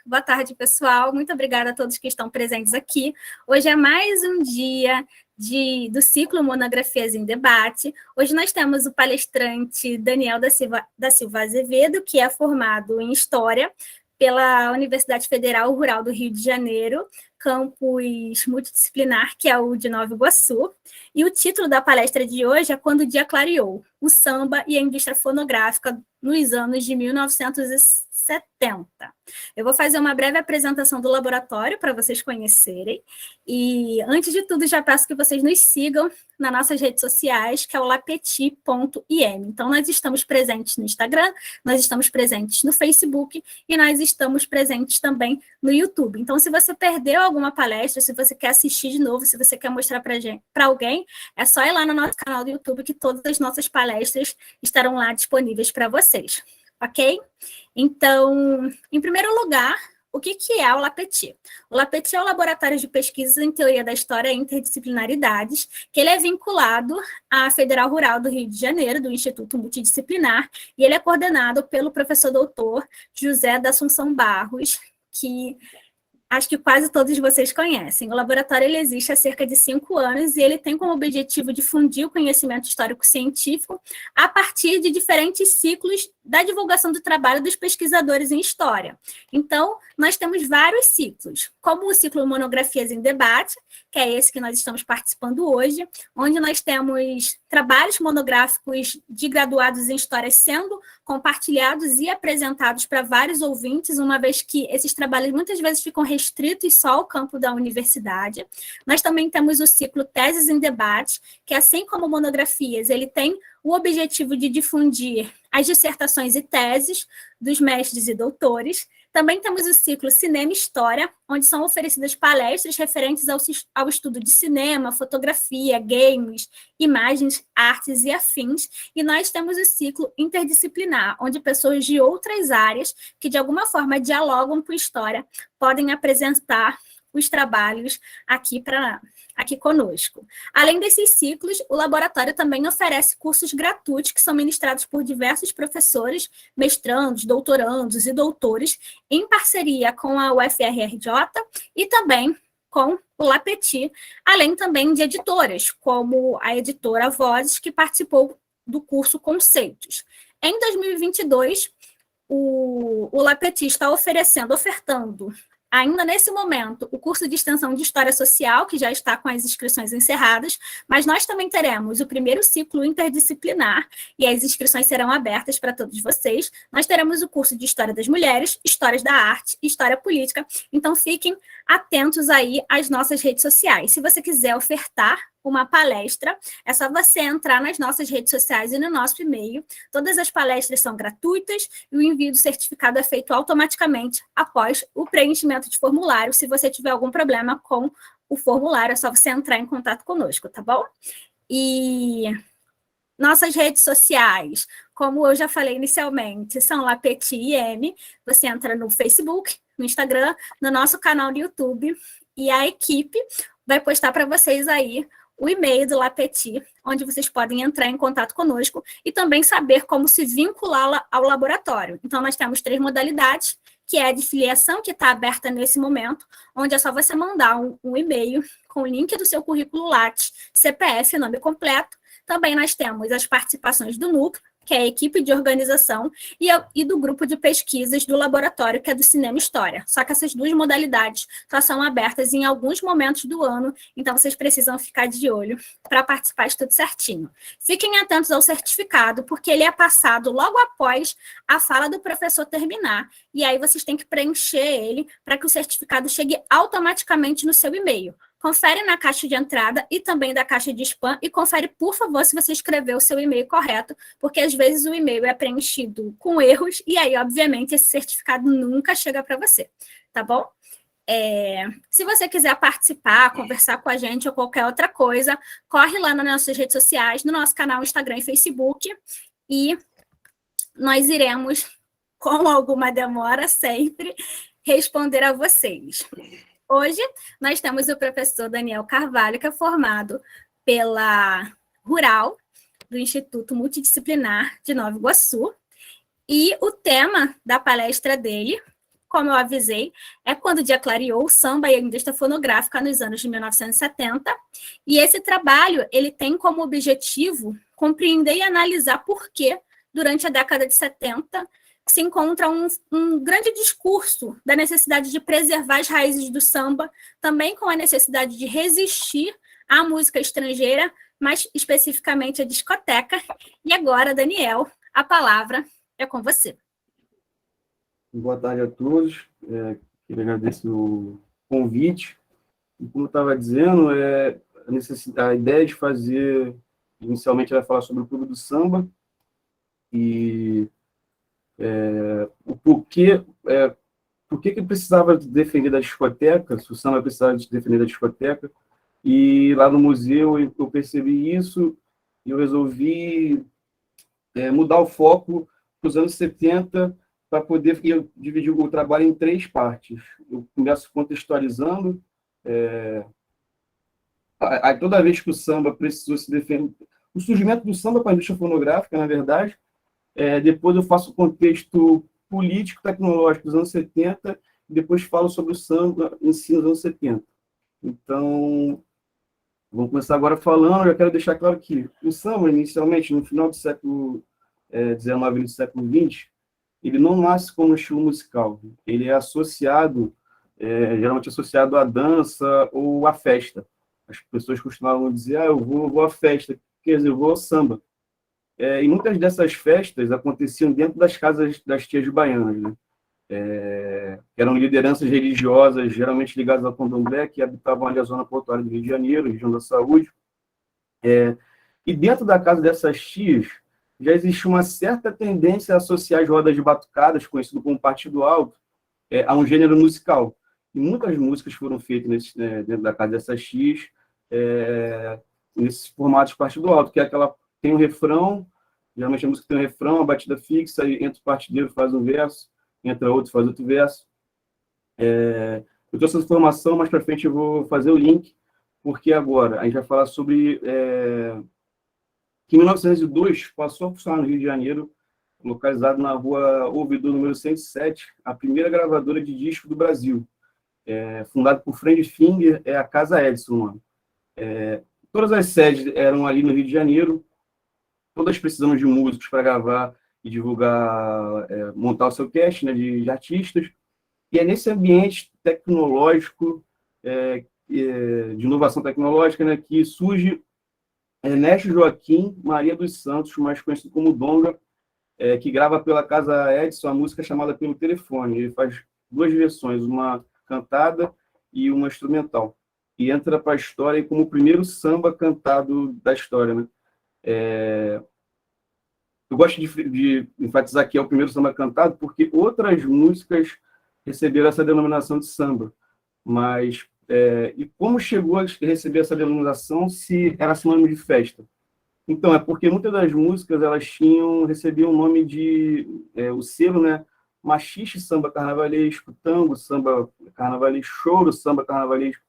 Boa tarde, pessoal. Muito obrigada a todos que estão presentes aqui. Hoje é mais um dia do ciclo Monografias em Debate. Hoje nós temos o palestrante Daniel da Silva Azevedo, que é formado em História pela Universidade Federal Rural do Rio de Janeiro, campus multidisciplinar, que é o de Nova Iguaçu. E o título da palestra de hoje é Quando o Dia Clareou, o samba e a indústria fonográfica nos anos de 1970. Eu vou fazer uma breve apresentação do laboratório para vocês conhecerem. E, antes de tudo, já peço que vocês nos sigam nas nossas redes sociais, que é o lapeti.im. Então, nós estamos presentes no Instagram, nós estamos presentes no Facebook e nós estamos presentes também no YouTube. Então, se você perdeu alguma palestra, se você quer assistir de novo, se você quer mostrar para alguém, é só ir lá no nosso canal do YouTube que todas as nossas palestras estarão lá disponíveis para vocês. Ok? Então, em primeiro lugar, o que é o LAPETI? O LAPETI é o Laboratório de Pesquisas em Teoria da História e Interdisciplinaridades, que ele é vinculado à Federal Rural do Rio de Janeiro, do Instituto Multidisciplinar, e ele é coordenado pelo professor doutor José da Assunção Barros, que acho que quase todos vocês conhecem. O laboratório ele existe há cerca de 5 anos e ele tem como objetivo difundir o conhecimento histórico-científico a partir de diferentes ciclos da divulgação do trabalho dos pesquisadores em história. Então, nós temos vários ciclos, como o ciclo Monografias em Debate, que é esse que nós estamos participando hoje, onde nós temos trabalhos monográficos de graduados em História sendo compartilhados e apresentados para vários ouvintes, uma vez que esses trabalhos muitas vezes ficam restritos só ao campo da universidade. Nós também temos o ciclo Teses em Debate, que assim como monografias, ele tem o objetivo de difundir as dissertações e teses dos mestres e doutores. Também temos o ciclo Cinema e História, onde são oferecidas palestras referentes ao estudo de cinema, fotografia, games, imagens, artes e afins. E nós temos o ciclo Interdisciplinar, onde pessoas de outras áreas, que de alguma forma dialogam com história, podem apresentar os trabalhos aqui conosco. Além desses ciclos, o laboratório também oferece cursos gratuitos que são ministrados por diversos professores, mestrandos, doutorandos e doutores, em parceria com a UFRJ e também com o LAPETI, além também de editoras, como a editora Vozes, que participou do curso Conceitos. Em 2022, o LAPETI está ofertando ainda nesse momento, o curso de extensão de História Social, que já está com as inscrições encerradas, mas nós também teremos o primeiro ciclo interdisciplinar, e as inscrições serão abertas para todos vocês. Nós teremos o curso de História das Mulheres, Histórias da Arte, História Política, então fiquem atentos aí às nossas redes sociais. Se você quiser ofertar uma palestra, é só você entrar nas nossas redes sociais e no nosso e-mail. Todas as palestras são gratuitas e o envio do certificado é feito automaticamente após o preenchimento de formulário. Se você tiver algum problema com o formulário, é só você entrar em contato conosco, tá bom? E nossas redes sociais, como eu já falei inicialmente, são LAPETI-IM. Você entra no Facebook, no Instagram, no nosso canal do YouTube, e a equipe vai postar para vocês aí o e-mail do LAPETI, onde vocês podem entrar em contato conosco e também saber como se vincular ao laboratório. Então, nós temos 3 modalidades, que é a de filiação, que está aberta nesse momento, onde é só você mandar um e-mail com o link do seu currículo Lattes, CPF, nome completo. Também nós temos as participações do núcleo, que é a equipe de organização, e do grupo de pesquisas do laboratório, que é do Cinema e História. Só que essas 2 modalidades só são abertas em alguns momentos do ano, então vocês precisam ficar de olho para participar de tudo certinho. Fiquem atentos ao certificado, porque ele é passado logo após a fala do professor terminar, e aí vocês têm que preencher ele para que o certificado chegue automaticamente no seu e-mail. Confere na caixa de entrada e também da caixa de spam e confere, por favor, se você escreveu o seu e-mail correto, porque às vezes o e-mail é preenchido com erros e aí, obviamente, esse certificado nunca chega para você, tá bom? Se você quiser participar, conversar com a gente ou qualquer outra coisa, corre lá nas nossas redes sociais, no nosso canal Instagram e Facebook, e nós iremos, com alguma demora sempre, responder a vocês. Hoje, nós temos o professor Daniel Carvalho, que é formado pela Rural, do Instituto Multidisciplinar de Nova Iguaçu, e o tema da palestra dele como eu avisei, é quando o dia clareou o samba e a indústria fonográfica nos anos de 1970. E esse trabalho ele tem como objetivo compreender e analisar por que, durante a década de 70, se encontra um grande discurso da necessidade de preservar as raízes do samba, também com a necessidade de resistir à música estrangeira, mais especificamente à discoteca. E agora, Daniel, a palavra é com você. Boa tarde a todos. Queria agradecer o convite. E como eu estava dizendo, a ideia de fazer, inicialmente, era falar sobre o Clube do Samba e o porquê, por que precisava defender da discoteca, se o samba precisava de defender da discoteca. E lá no museu eu percebi isso e eu resolvi mudar o foco para os anos 70 para poder dividir o trabalho em 3 partes. Eu começo contextualizando toda vez que o samba precisou se defender, o surgimento do samba para a indústria fonográfica, na verdade. Depois eu faço o contexto político, tecnológico dos anos 70, e depois falo sobre o samba em si nos anos 70. Então, vamos começar agora falando, eu já quero deixar claro que o samba, inicialmente, no final do século XIX e do século XX, ele não nasce como estilo musical. Ele é associado, geralmente associado à dança ou à festa. As pessoas costumavam dizer, eu vou à festa, quer dizer, eu vou ao samba. E muitas dessas festas aconteciam dentro das casas das tias baianas, né? Eram lideranças religiosas, geralmente ligadas ao candomblé, que habitavam ali a zona portuária do Rio de Janeiro, região da Saúde. E dentro da casa dessas tias, já existia uma certa tendência a associar as rodas de batucadas, conhecido como partido alto, a um gênero musical. E muitas músicas foram feitas dentro da casa dessas tias, nesses formatos de partido alto, que é aquela tem um refrão, geralmente a música tem um refrão, a batida fixa, e entra o partideiro, faz um verso, entra outro, faz outro verso. Eu trouxe essa informação, mais para frente eu vou fazer o link, porque agora a gente vai falar sobre que em 1902 passou a funcionar no Rio de Janeiro, localizado na rua Ouvidor, número 107, a primeira gravadora de disco do Brasil. Fundada por Fred Finger, é a Casa Edison, mano. Todas as sedes eram ali no Rio de Janeiro, todas precisando de músicos para gravar e divulgar, montar o seu cast, né, de artistas. E é nesse ambiente tecnológico, de inovação tecnológica, né, que surge Ernesto Joaquim Maria dos Santos, mais conhecido como Donga, que grava pela Casa Edison a música chamada Pelo Telefone. Ele faz 2 versões, uma cantada e uma instrumental. E entra para a história como o primeiro samba cantado da história, né? Eu gosto de enfatizar que é o primeiro samba cantado porque outras músicas receberam essa denominação de samba. Mas, e como chegou a receber essa denominação se era sinônimo de festa? Então, é porque muitas das músicas elas recebiam o nome de, o selo, né? Machixe, samba carnavalesco, tango, samba carnavalesco, choro, samba carnavalesco.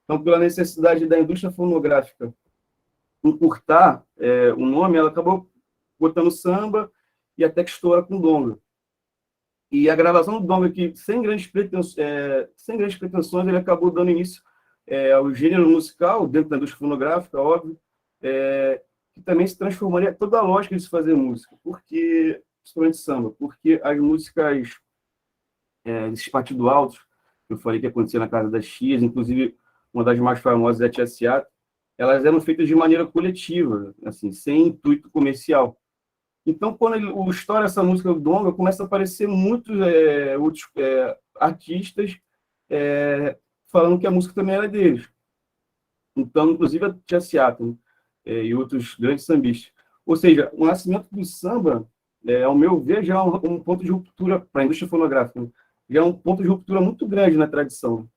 Então, pela necessidade da indústria fonográfica encurtar o nome, ela acabou botando samba e até que estoura com Donga. E a gravação do Donga, que sem grandes pretensões, ele acabou dando início ao gênero musical, dentro da indústria fonográfica, óbvio, que também se transformaria toda a lógica de se fazer música, porque, principalmente samba, porque as músicas desses partidos altos, que eu falei que acontecia na casa das tias, inclusive uma das mais famosas é a Tia Seata, elas eram feitas de maneira coletiva, assim, sem intuito comercial. Então, quando o estoura essa música do Donga, começa a aparecer muitos outros artistas falando que a música também era deles. Então, inclusive a Tia Seata, né? E outros grandes sambistas. Ou seja, o nascimento do samba, ao meu ver, já é um ponto de ruptura para a indústria fonográfica, né? Já é um ponto de ruptura muito grande na tradição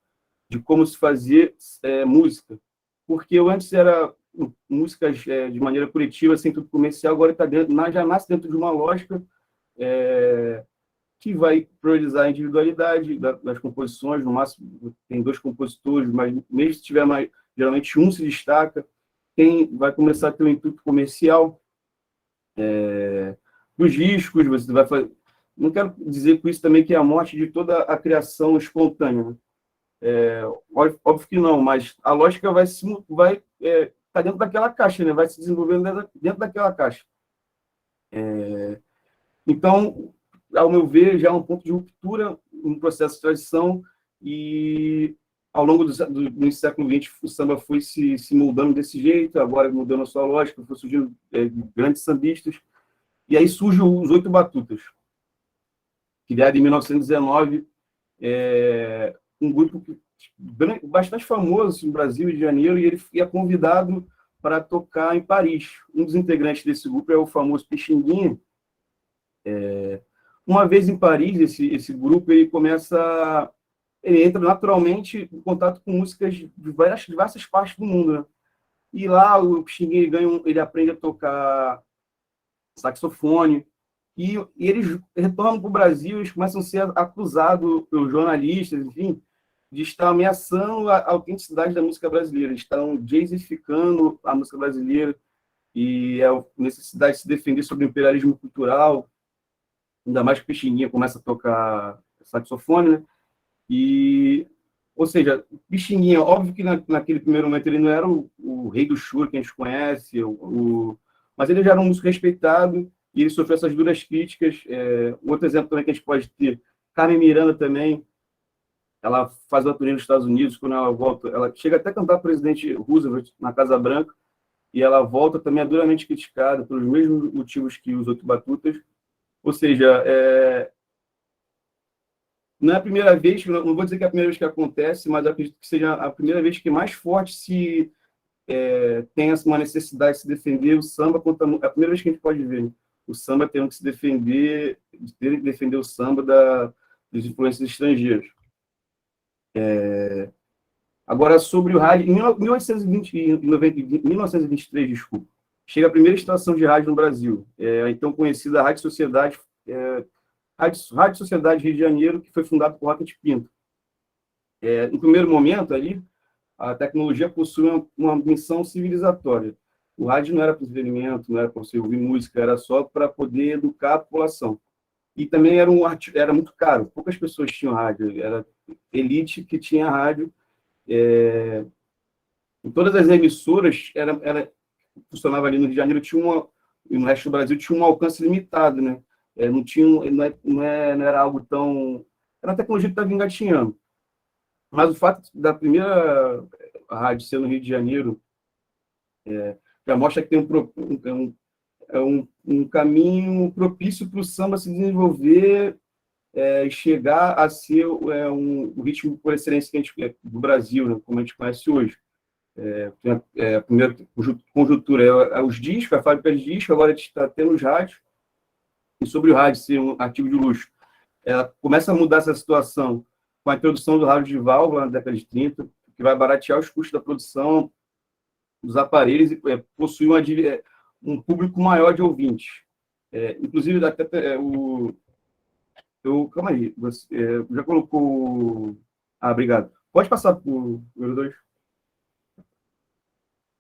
de como se fazia música. Porque antes era músicas de maneira coletiva, sem tudo comercial, agora já nasce dentro de uma lógica que vai priorizar a individualidade das composições. No máximo, tem 2 compositores, mas mesmo se tiver mais, geralmente um se destaca. Vai começar a ter um intuito comercial dos discos, você vai não quero dizer com isso também que é a morte de toda a criação espontânea, né? Óbvio que não, mas a lógica vai tá dentro daquela caixa, né? Vai se desenvolvendo dentro daquela caixa. Então, ao meu ver, já é um ponto de ruptura no processo de tradição e ao longo do século XX o samba foi se moldando desse jeito, agora mudando a sua lógica, foi surgindo grandes sambistas, e aí surge os Oito Batutas, criado em 1919, um grupo bastante famoso no Brasil e Rio de Janeiro, e ele é convidado para tocar em Paris. Um dos integrantes desse grupo é o famoso Pixinguinha. Uma vez em Paris, esse grupo ele entra naturalmente em contato com músicas de diversas partes do mundo, né? E lá o Pixinguinha ele aprende a tocar saxofone, e eles retornam para o Brasil, eles começam a ser acusados pelos jornalistas, enfim, de estar ameaçando a autenticidade da música brasileira, eles estão jazzificando a música brasileira, e a necessidade de se defender sobre o imperialismo cultural, ainda mais que o Pixinguinha começa a tocar saxofone, né? Ou seja, o Pixinguinha, óbvio que naquele primeiro momento ele não era o rei do choro que a gente conhece, mas ele já era um músico respeitado, e ele sofreu essas duras críticas. Outro exemplo também que a gente pode ter, Carmen Miranda também, ela faz uma turnê nos Estados Unidos, quando ela volta, ela chega até a cantar o presidente Roosevelt na Casa Branca, e ela volta também é duramente criticada pelos mesmos motivos que os outros batutas. Ou seja, não é a primeira vez, não vou dizer que é a primeira vez que acontece, mas acredito que seja a primeira vez que mais forte tem uma necessidade de se defender o samba, é a primeira vez que a gente pode ver, né? O samba tendo que se defender o samba das influências estrangeiras. Agora, sobre o rádio, em 1923, desculpa, chega a primeira estação de rádio no Brasil, a então conhecida Rádio Sociedade, Rádio Sociedade Rio de Janeiro, que foi fundada por Rocket Pinto. No primeiro momento, ali, a tecnologia possui uma missão civilizatória. O rádio não era para entretenimento, não era para você ouvir música, era só para poder educar a população. E também era muito caro, poucas pessoas tinham rádio, era elite que tinha rádio. Em todas as emissoras, funcionava ali no Rio de Janeiro, e no resto do Brasil tinha um alcance limitado, né? Não era algo tão... Era uma tecnologia que estava engatinhando. Mas o fato da primeira rádio ser no Rio de Janeiro já mostra que tem um caminho propício para o samba se desenvolver e chegar a ser o ritmo por excelência do Brasil, né, como a gente conhece hoje. A primeira conjuntura os discos, a fábrica de discos, agora a gente está tendo os rádios, e sobre o rádio ser um artigo de luxo, ela começa a mudar essa situação com a introdução do rádio de válvula na década de 30, que vai baratear os custos da produção dos aparelhos e possui um público maior de ouvintes. Inclusive, calma aí, você já colocou... Obrigado. Pode passar para o número 2.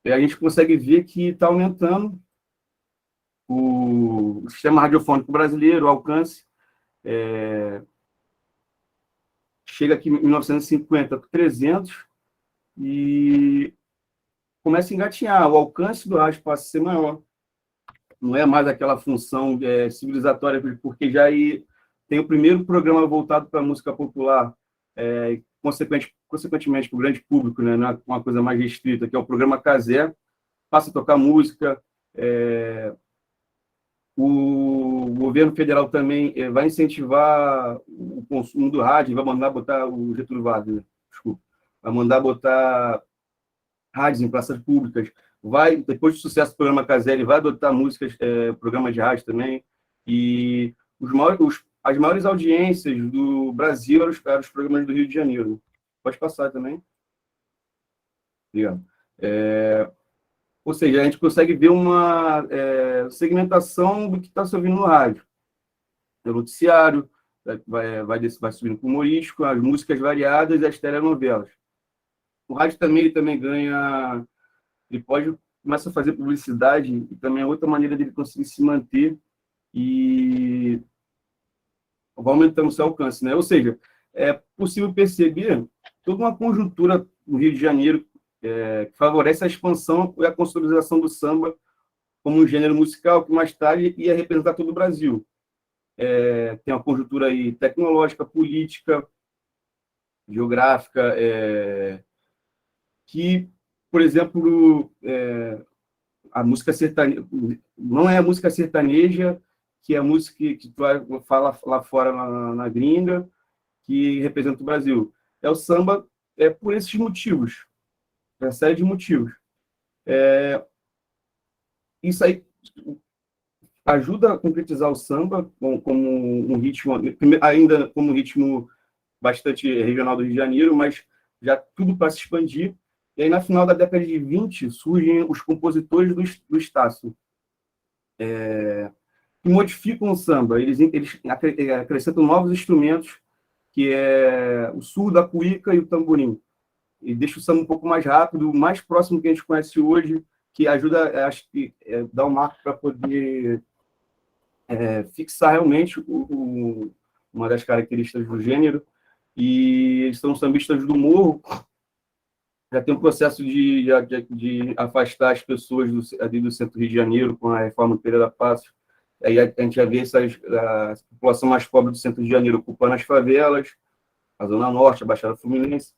A gente consegue ver que está aumentando o sistema radiofônico brasileiro, o alcance. Chega aqui em 1950 para 300 e começa a engatinhar. O alcance do rádio passa a ser maior. Não é mais aquela função civilizatória, porque já tem o primeiro programa voltado para a música popular, consequentemente para o grande público, né? Não é uma coisa mais restrita, que é o programa Casé, passa a tocar música. O governo federal também vai incentivar o consumo do rádio, vai mandar botar o Getúlio Vargas, né? Desculpa, vai mandar botar rádios em praças públicas, depois do sucesso do programa Casé, ele vai adotar músicas, programas de rádio também, e as maiores audiências do Brasil eram os programas do Rio de Janeiro. Pode passar também. Obrigado. Ou seja, a gente consegue ver uma segmentação do que está se ouvindo no rádio. O noticiário, vai subindo para o humorístico, as músicas variadas e as telenovelas. O rádio também ganha... Ele começa a fazer publicidade, e também é outra maneira dele conseguir se manter. E vai aumentando o seu alcance, né? Ou seja, é possível perceber toda uma conjuntura no Rio de Janeiro que favorece a expansão e a consolidação do samba como um gênero musical que mais tarde ia representar todo o Brasil. Tem uma conjuntura aí tecnológica, política, geográfica, que, por exemplo, a música sertaneja, não é a música sertaneja que é a música que tu fala lá fora na gringa, que representa o Brasil. É o samba por esses motivos, uma série de motivos. Isso aí ajuda a concretizar o samba como um ritmo, ainda como um ritmo bastante regional do Rio de Janeiro, mas já tudo para se expandir. E aí, na final da década de 20, surgem os compositores do Estácio, que modificam o samba. Eles acrescentam novos instrumentos, que é o surdo, a cuíca e o tamborim. E deixa o samba um pouco mais rápido, mais próximo do que a gente conhece hoje, que ajuda, acho que, dar um marco para poder fixar realmente uma das características do gênero. E eles são sambistas do morro, já tem um processo de afastar as pessoas ali do centro do Rio de Janeiro com a reforma do Pereira Passos. Aí a gente já vê a população mais pobre do centro de Janeiro ocupando as favelas, a Zona Norte, a Baixada Fluminense.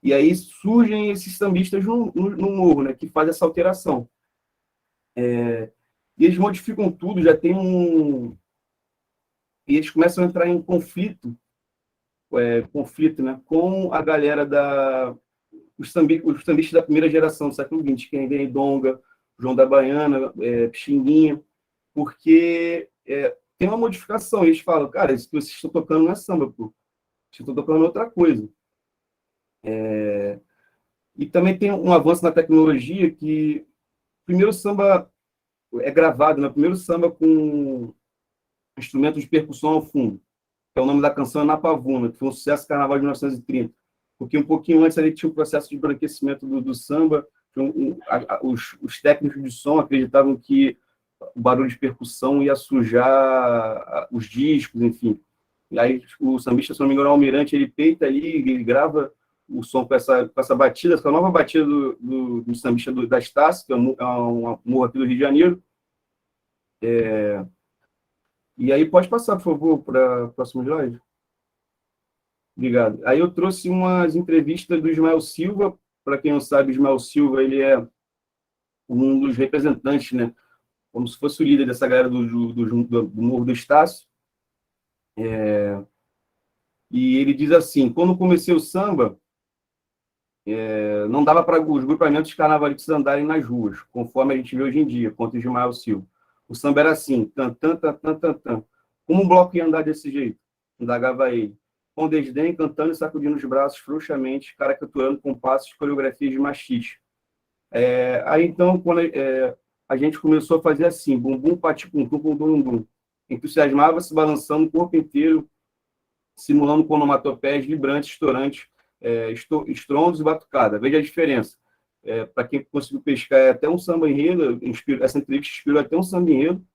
E aí surgem esses sambistas no morro, né, que fazem essa alteração. E eles modificam tudo, já tem e eles começam a entrar em conflito, né, com a galera os sambistas da primeira geração do século XX, quem vem Donga, João da Baiana, Pixinguinha, porque tem uma modificação. Eles falam, cara, isso que vocês estão tocando não é samba, pô. Vocês estão tocando outra coisa. E também tem um avanço na tecnologia que o primeiro samba é gravado, né? O primeiro samba com instrumentos de percussão ao fundo, que é o nome da canção é Na Pavuna, que foi um sucesso carnaval de 1930. Porque um pouquinho antes ali tinha um processo de embranquecimento do samba, os técnicos de som acreditavam que o barulho de percussão ia sujar os discos, enfim. E aí o sambista, se não me engano, o Almirante, ele peita ali, ele grava o som com essa batida, essa nova batida do sambista da Estácio, que é um morro aqui do Rio de Janeiro. E aí pode passar, por favor, para a próxima slide. Obrigado. Aí eu trouxe umas entrevistas do Ismael Silva. Para quem não sabe, Ismael Silva, ele é um dos representantes, né? Como se fosse o líder dessa galera do Morro do Estácio. E ele diz assim, quando comecei o samba, não dava para os grupamentos carnavalistas andarem nas ruas, conforme a gente vê hoje em dia, contra o Ismael Silva. O samba era assim, tan, tan, tan, tan, tan, tan. Como um bloco ia andar desse jeito? Indagava ele. Com desdém, cantando e sacudindo os braços frouxamente, caricaturando compassos e coreografias de machixe. Aí, então, quando a gente começou a fazer assim, bumbum, paticum-tum, bum-bum-bum, entusiasmava se balançando o corpo inteiro, simulando onomatopeias vibrantes, estourantes, estrondos e batucada. Veja a diferença. Para quem conseguiu pescar, até um samba enredo, essa entrevista inspirou até um samba enredo,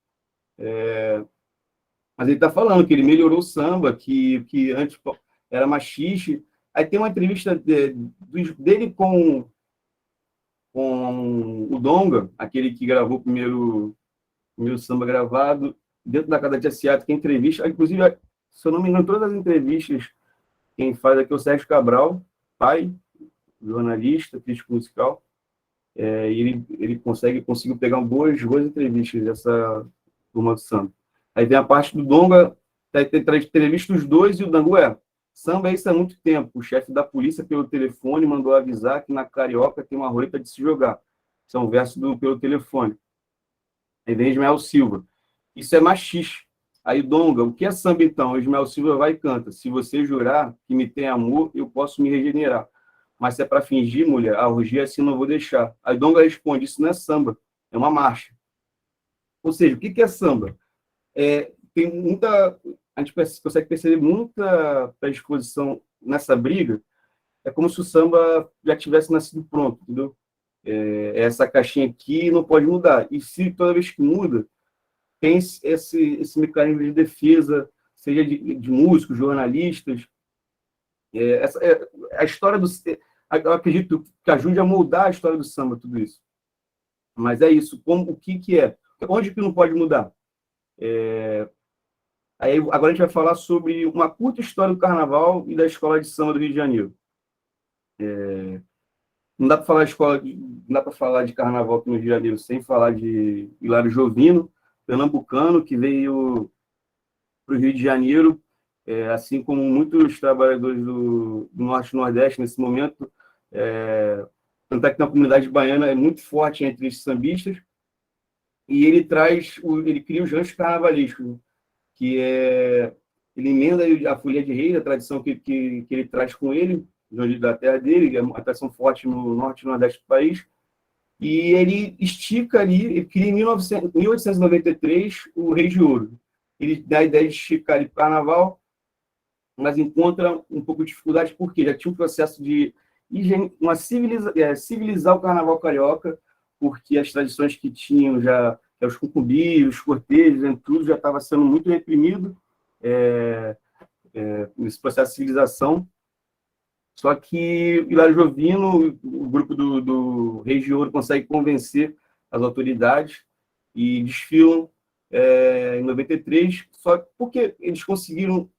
mas ele está falando que ele melhorou o samba, que antes era machixe. Aí tem uma entrevista dele com o Donga, aquele que gravou o primeiro samba gravado, dentro da Casa de Aciato, que entrevista, inclusive, se eu não me engano, todas as entrevistas, quem faz aqui é o Sérgio Cabral, pai, jornalista, crítico musical, e ele conseguiu pegar boas entrevistas dessa turma do samba. Aí vem a parte do Donga, tem entrevista dos dois, e o Dango samba é isso há muito tempo. O chefe da polícia, pelo telefone, mandou avisar que na Carioca tem uma roleta de se jogar. Isso é um verso pelo telefone. Aí vem Ismael Silva. Isso é machixe. Aí, Donga, o que é samba, então? Ismael Silva vai e canta. Se você jurar que me tem amor, eu posso me regenerar. Mas se é para fingir, mulher, a orgia assim não vou deixar. Aí Donga responde, isso não é samba, é uma marcha. Ou seja, o que é samba? Tem muita... A gente consegue perceber muita predisposição nessa briga. É como se o samba já tivesse nascido pronto, entendeu? Essa caixinha aqui não pode mudar. E se toda vez que muda, tem esse mecanismo de defesa, seja de músicos, jornalistas. A história do... Eu acredito que ajude a moldar a história do samba, tudo isso. Mas é isso, o que é? Onde que não pode mudar? Aí, agora a gente vai falar sobre uma curta história do carnaval e da escola de samba do Rio de Janeiro. Não dá para falar não dá para falar de carnaval aqui no Rio de Janeiro sem falar de Hilário Jovino, pernambucano, que veio para o Rio de Janeiro, assim como muitos trabalhadores do Norte e Nordeste nesse momento. Tanto é que na comunidade baiana é muito forte entre esses sambistas, e ele cria os ranchos carnavalescos, que ele emenda a folia de reis, a tradição que ele traz com ele, da terra dele, é uma tradição forte no norte e nordeste do país, e ele estica ali, ele cria em 1893 o Rei de Ouro. Ele dá a ideia de esticar ali para o carnaval, mas encontra um pouco de dificuldade, porque já tinha um processo de civilizar o carnaval carioca, porque as tradições que tinham os concubis, os cortejos, tudo já estava sendo muito reprimido nesse processo de civilização. Só que Hilário Jovino, o grupo do Rei de Ouro, consegue convencer as autoridades e desfilam em 93, só porque eles conseguiram,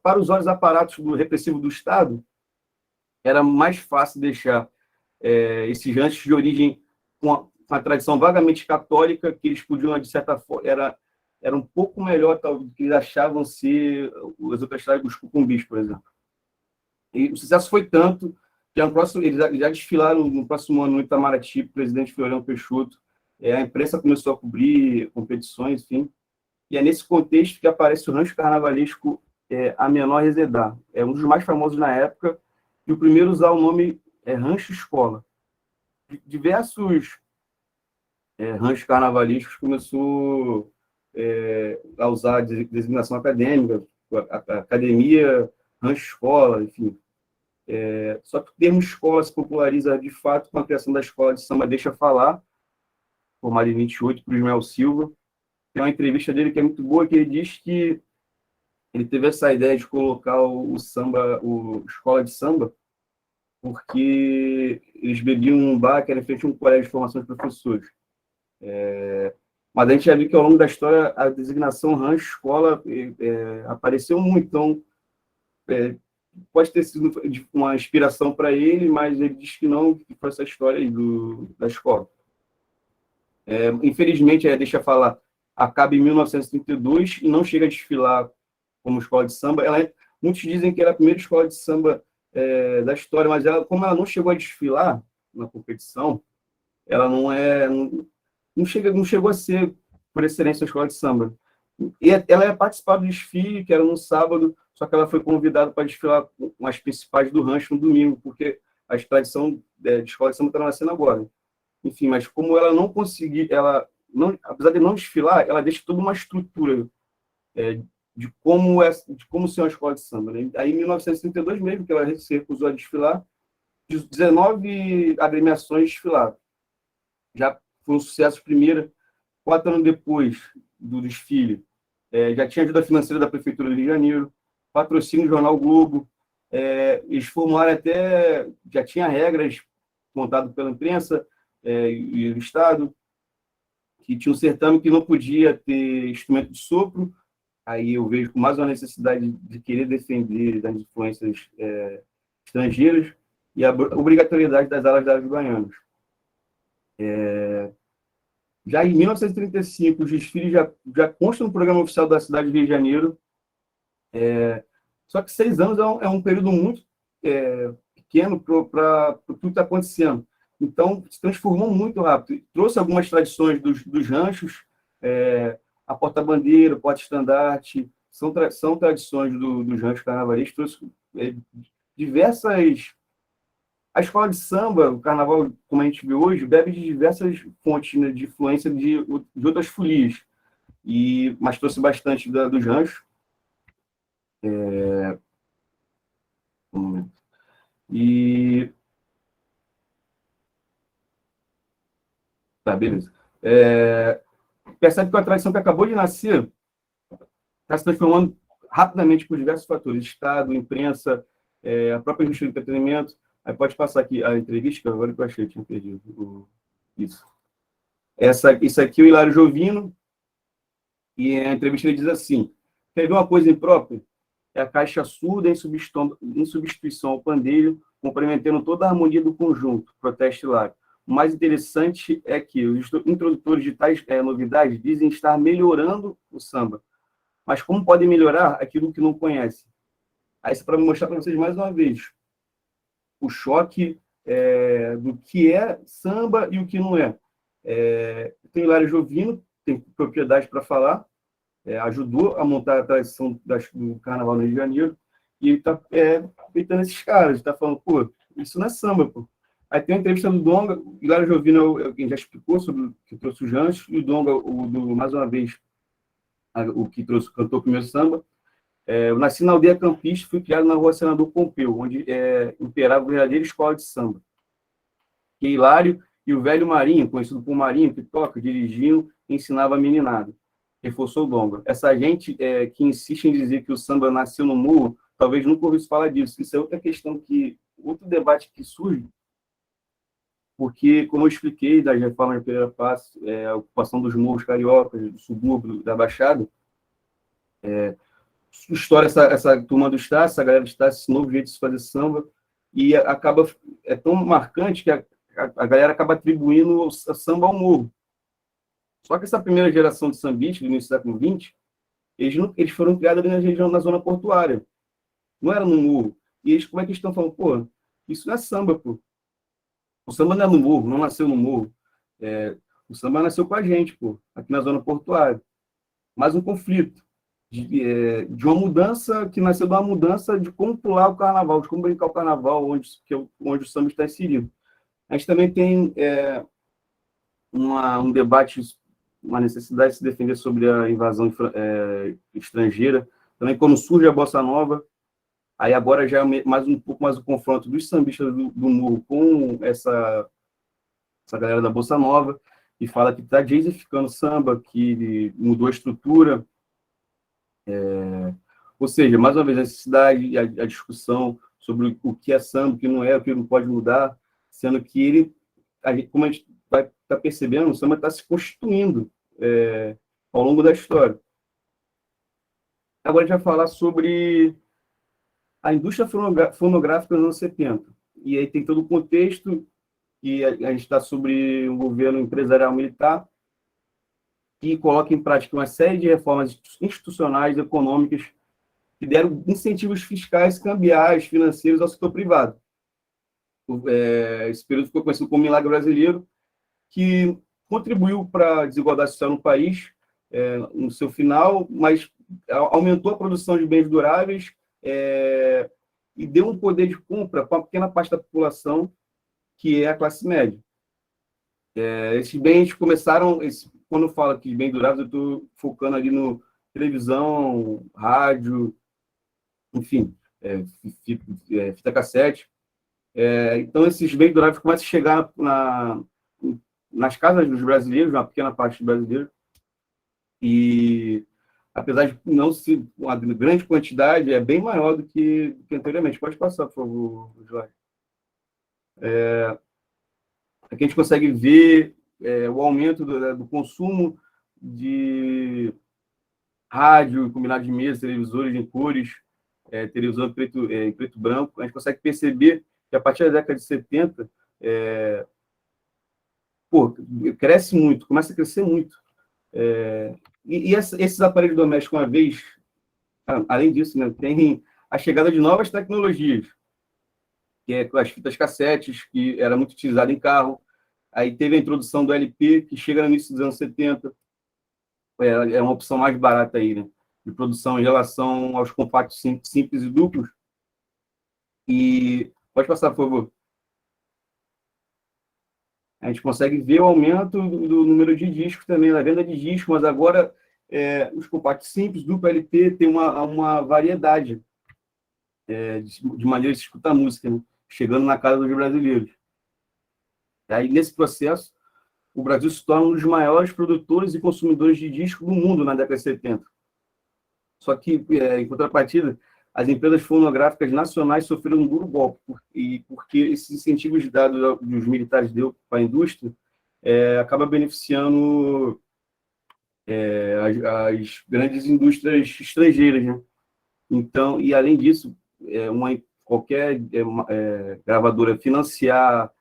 para os olhos aparatos do repressivo do Estado, era mais fácil deixar esses ranchos de origem com a tradição vagamente católica, que eles podiam, de certa forma, era um pouco melhor do que eles achavam ser as outras tribos, os cucumbis, por exemplo. E o sucesso foi tanto que eles já desfilaram no próximo ano no Itamaraty, o presidente Floriano Peixoto, a imprensa começou a cobrir competições, enfim. E é nesse contexto que aparece o rancho carnavalesco A Menor Resedar. É um dos mais famosos na época, e o primeiro a usar o nome Rancho Escola. Diversos ranchos carnavalescos começou a usar a designação acadêmica, a academia, rancho escola, enfim. Só que o termo escola se populariza de fato com a criação da escola de samba Deixa Falar, formada em 28 por Ismael Silva. Tem uma entrevista dele que é muito boa, que ele diz que ele teve essa ideia de colocar o samba, o escola de samba, porque eles bebiam num bar que era em frente a um colégio de formação de professores. Mas a gente já viu que ao longo da história a designação rancho escola apareceu muito, então pode ter sido uma inspiração para ele, mas ele diz que não, que foi essa história aí da escola. Infelizmente, deixa eu falar, acaba em 1932 e não chega a desfilar como escola de samba. Muitos dizem que era a primeira escola de samba da história, mas como ela não chegou a desfilar na competição, ela não chegou a ser, por excelência, a escola de samba. E ela ia participar do desfile, que era no sábado, só que ela foi convidada para desfilar com as principais do rancho no domingo, porque a tradição de escola de samba está nascendo agora. Enfim, mas como ela não conseguiu, apesar de não desfilar, ela deixa toda uma estrutura de como ser uma escola de samba. Né? Aí, em 1932 mesmo, que ela se recusou a desfilar, 19 agremiações desfilaram. Já foi um sucesso primeiro. 4 anos depois do desfile, já tinha ajuda financeira da Prefeitura do Rio de Janeiro, patrocínio do Jornal Globo, eles formularam já tinha regras montadas pela imprensa e o Estado, que tinha um certame que não podia ter instrumento de sopro. Aí eu vejo com mais uma necessidade de querer defender das influências estrangeiras e a obrigatoriedade das alas das baianas. Já em 1935, os desfiles já constam no programa oficial da cidade do Rio de Janeiro. Só que 6 anos é um período muito pequeno para tudo que está acontecendo. Então, se transformou muito rápido. Trouxe algumas tradições dos ranchos, a porta-bandeira, o porta-estandarte, são tradições dos ranchos carnavalescos. Trouxe diversas... A escola de samba, o carnaval, como a gente vê hoje, bebe de diversas fontes, né, de influência de outras folias, mas trouxe bastante dos ranchos. Tá, beleza. Percebe que a tradição que acabou de nascer está se transformando rapidamente por diversos fatores, Estado, imprensa, a própria indústria do entretenimento. Aí pode passar aqui a entrevista, que agora que eu achei, tinha perdido isso. Isso aqui é o Hilário Jovino, e a entrevista ele diz assim: quer ver uma coisa imprópria? É a caixa surda em substituição ao pandeiro, complementando toda a harmonia do conjunto, protesta Hilário. O mais interessante é que os introdutores de tais novidades dizem estar melhorando o samba. Mas como podem melhorar aquilo que não conhecem? Aí isso é para mostrar para vocês mais uma vez o choque do que é samba e o que não é. Tem o Hilário Jovino, tem propriedade para falar, ajudou a montar a tradição do Carnaval no Rio de Janeiro, e ele está peitando esses caras, está falando, pô, isso não é samba, pô. Aí tem uma entrevista do Donga, o Hilário Jovino é quem já explicou sobre o que trouxe o Jancho, e o Donga, mais uma vez, o que trouxe, cantou o primeiro samba. Eu nasci na aldeia campista, fui criado na rua Senador Pompeu, onde imperava a verdadeira escola de samba. Que Hilário e o velho Marinho, conhecido por Marinho, que toca, dirigiam e ensinava a meninada. Reforçou o Donga. Essa gente que insiste em dizer que o samba nasceu no morro, talvez nunca ouviu falar disso. Isso é outra questão, outro debate que surge, porque, como eu expliquei, das reformas de Pereira Passos, a ocupação dos morros cariocas, do subúrbio, da Baixada, estoura essa turma do Estácio, essa galera do Estácio, esse novo jeito de se fazer samba, e acaba, tão marcante que a galera acaba atribuindo o samba ao morro. Só que essa primeira geração de sambistas, do início do século XX, eles foram criados ali na região, na zona portuária. Não era no morro. E eles, como é que eles estão falando? Pô, isso não é samba, pô. O samba não é no morro, não nasceu no morro. O samba nasceu com a gente, pô, aqui na zona portuária. Mais um conflito de uma mudança que nasceu de uma mudança de como pular o carnaval, de como brincar o carnaval, onde o samba está inserido. A gente também tem um debate, uma necessidade de se defender sobre a invasão estrangeira. Também quando surge a Bossa Nova, aí agora já é um pouco mais o confronto dos sambistas do morro com essa galera da Bossa Nova, e fala que está jazzificando samba, que mudou a estrutura. Ou seja, mais uma vez, a necessidade e a discussão sobre o que é samba, o que não é, o que não pode mudar, sendo que como a gente vai estar percebendo, o samba está se constituindo ao longo da história. Agora a gente vai falar sobre a indústria fonográfica nos anos 70. E aí tem todo o contexto, que a gente está sobre um governo empresarial militar, que coloca em prática uma série de reformas institucionais e econômicas que deram incentivos fiscais, cambiais, financeiros ao setor privado. Esse período ficou conhecido como Milagre Brasileiro, que contribuiu para a desigualdade social no país, no seu final, mas aumentou a produção de bens duráveis e deu um poder de compra para uma pequena parte da população, que é a classe média. Esses bens começaram, quando eu falo aqui de bens duráveis, eu estou focando ali no televisão, rádio, enfim, fita cassete. Então, esses bens duráveis começam a chegar nas casas dos brasileiros, uma pequena parte dos brasileiros, e apesar de não ser uma grande quantidade, é bem maior do que anteriormente. Pode passar, por favor, Jorge. Aqui a gente consegue ver o aumento do consumo de rádio, combinado de mesa, televisores em cores, televisão em preto e branco. A gente consegue perceber que a partir da década de 70, cresce muito, começa a crescer muito. E esses aparelhos domésticos, uma vez, além disso, né, tem a chegada de novas tecnologias, que é as fitas cassetes, que era muito utilizada em carro. Aí teve a introdução do LP, que chega no início dos anos 70. É uma opção mais barata aí, né, de produção em relação aos compactos simples e duplos. E pode passar, por favor. A gente consegue ver o aumento do número de discos também, da venda de discos, mas agora os compactos simples, duplo LP, tem uma variedade de maneira de escutar música, né, chegando na casa dos brasileiros. E aí, nesse processo, o Brasil se torna um dos maiores produtores e consumidores de disco do mundo na década de 70. Só que, em contrapartida, as empresas fonográficas nacionais sofreram um duro golpe, porque esses incentivos dados dos militares deu para a indústria acaba beneficiando as grandes indústrias estrangeiras, né? Então, e além disso, qualquer gravadora financiar,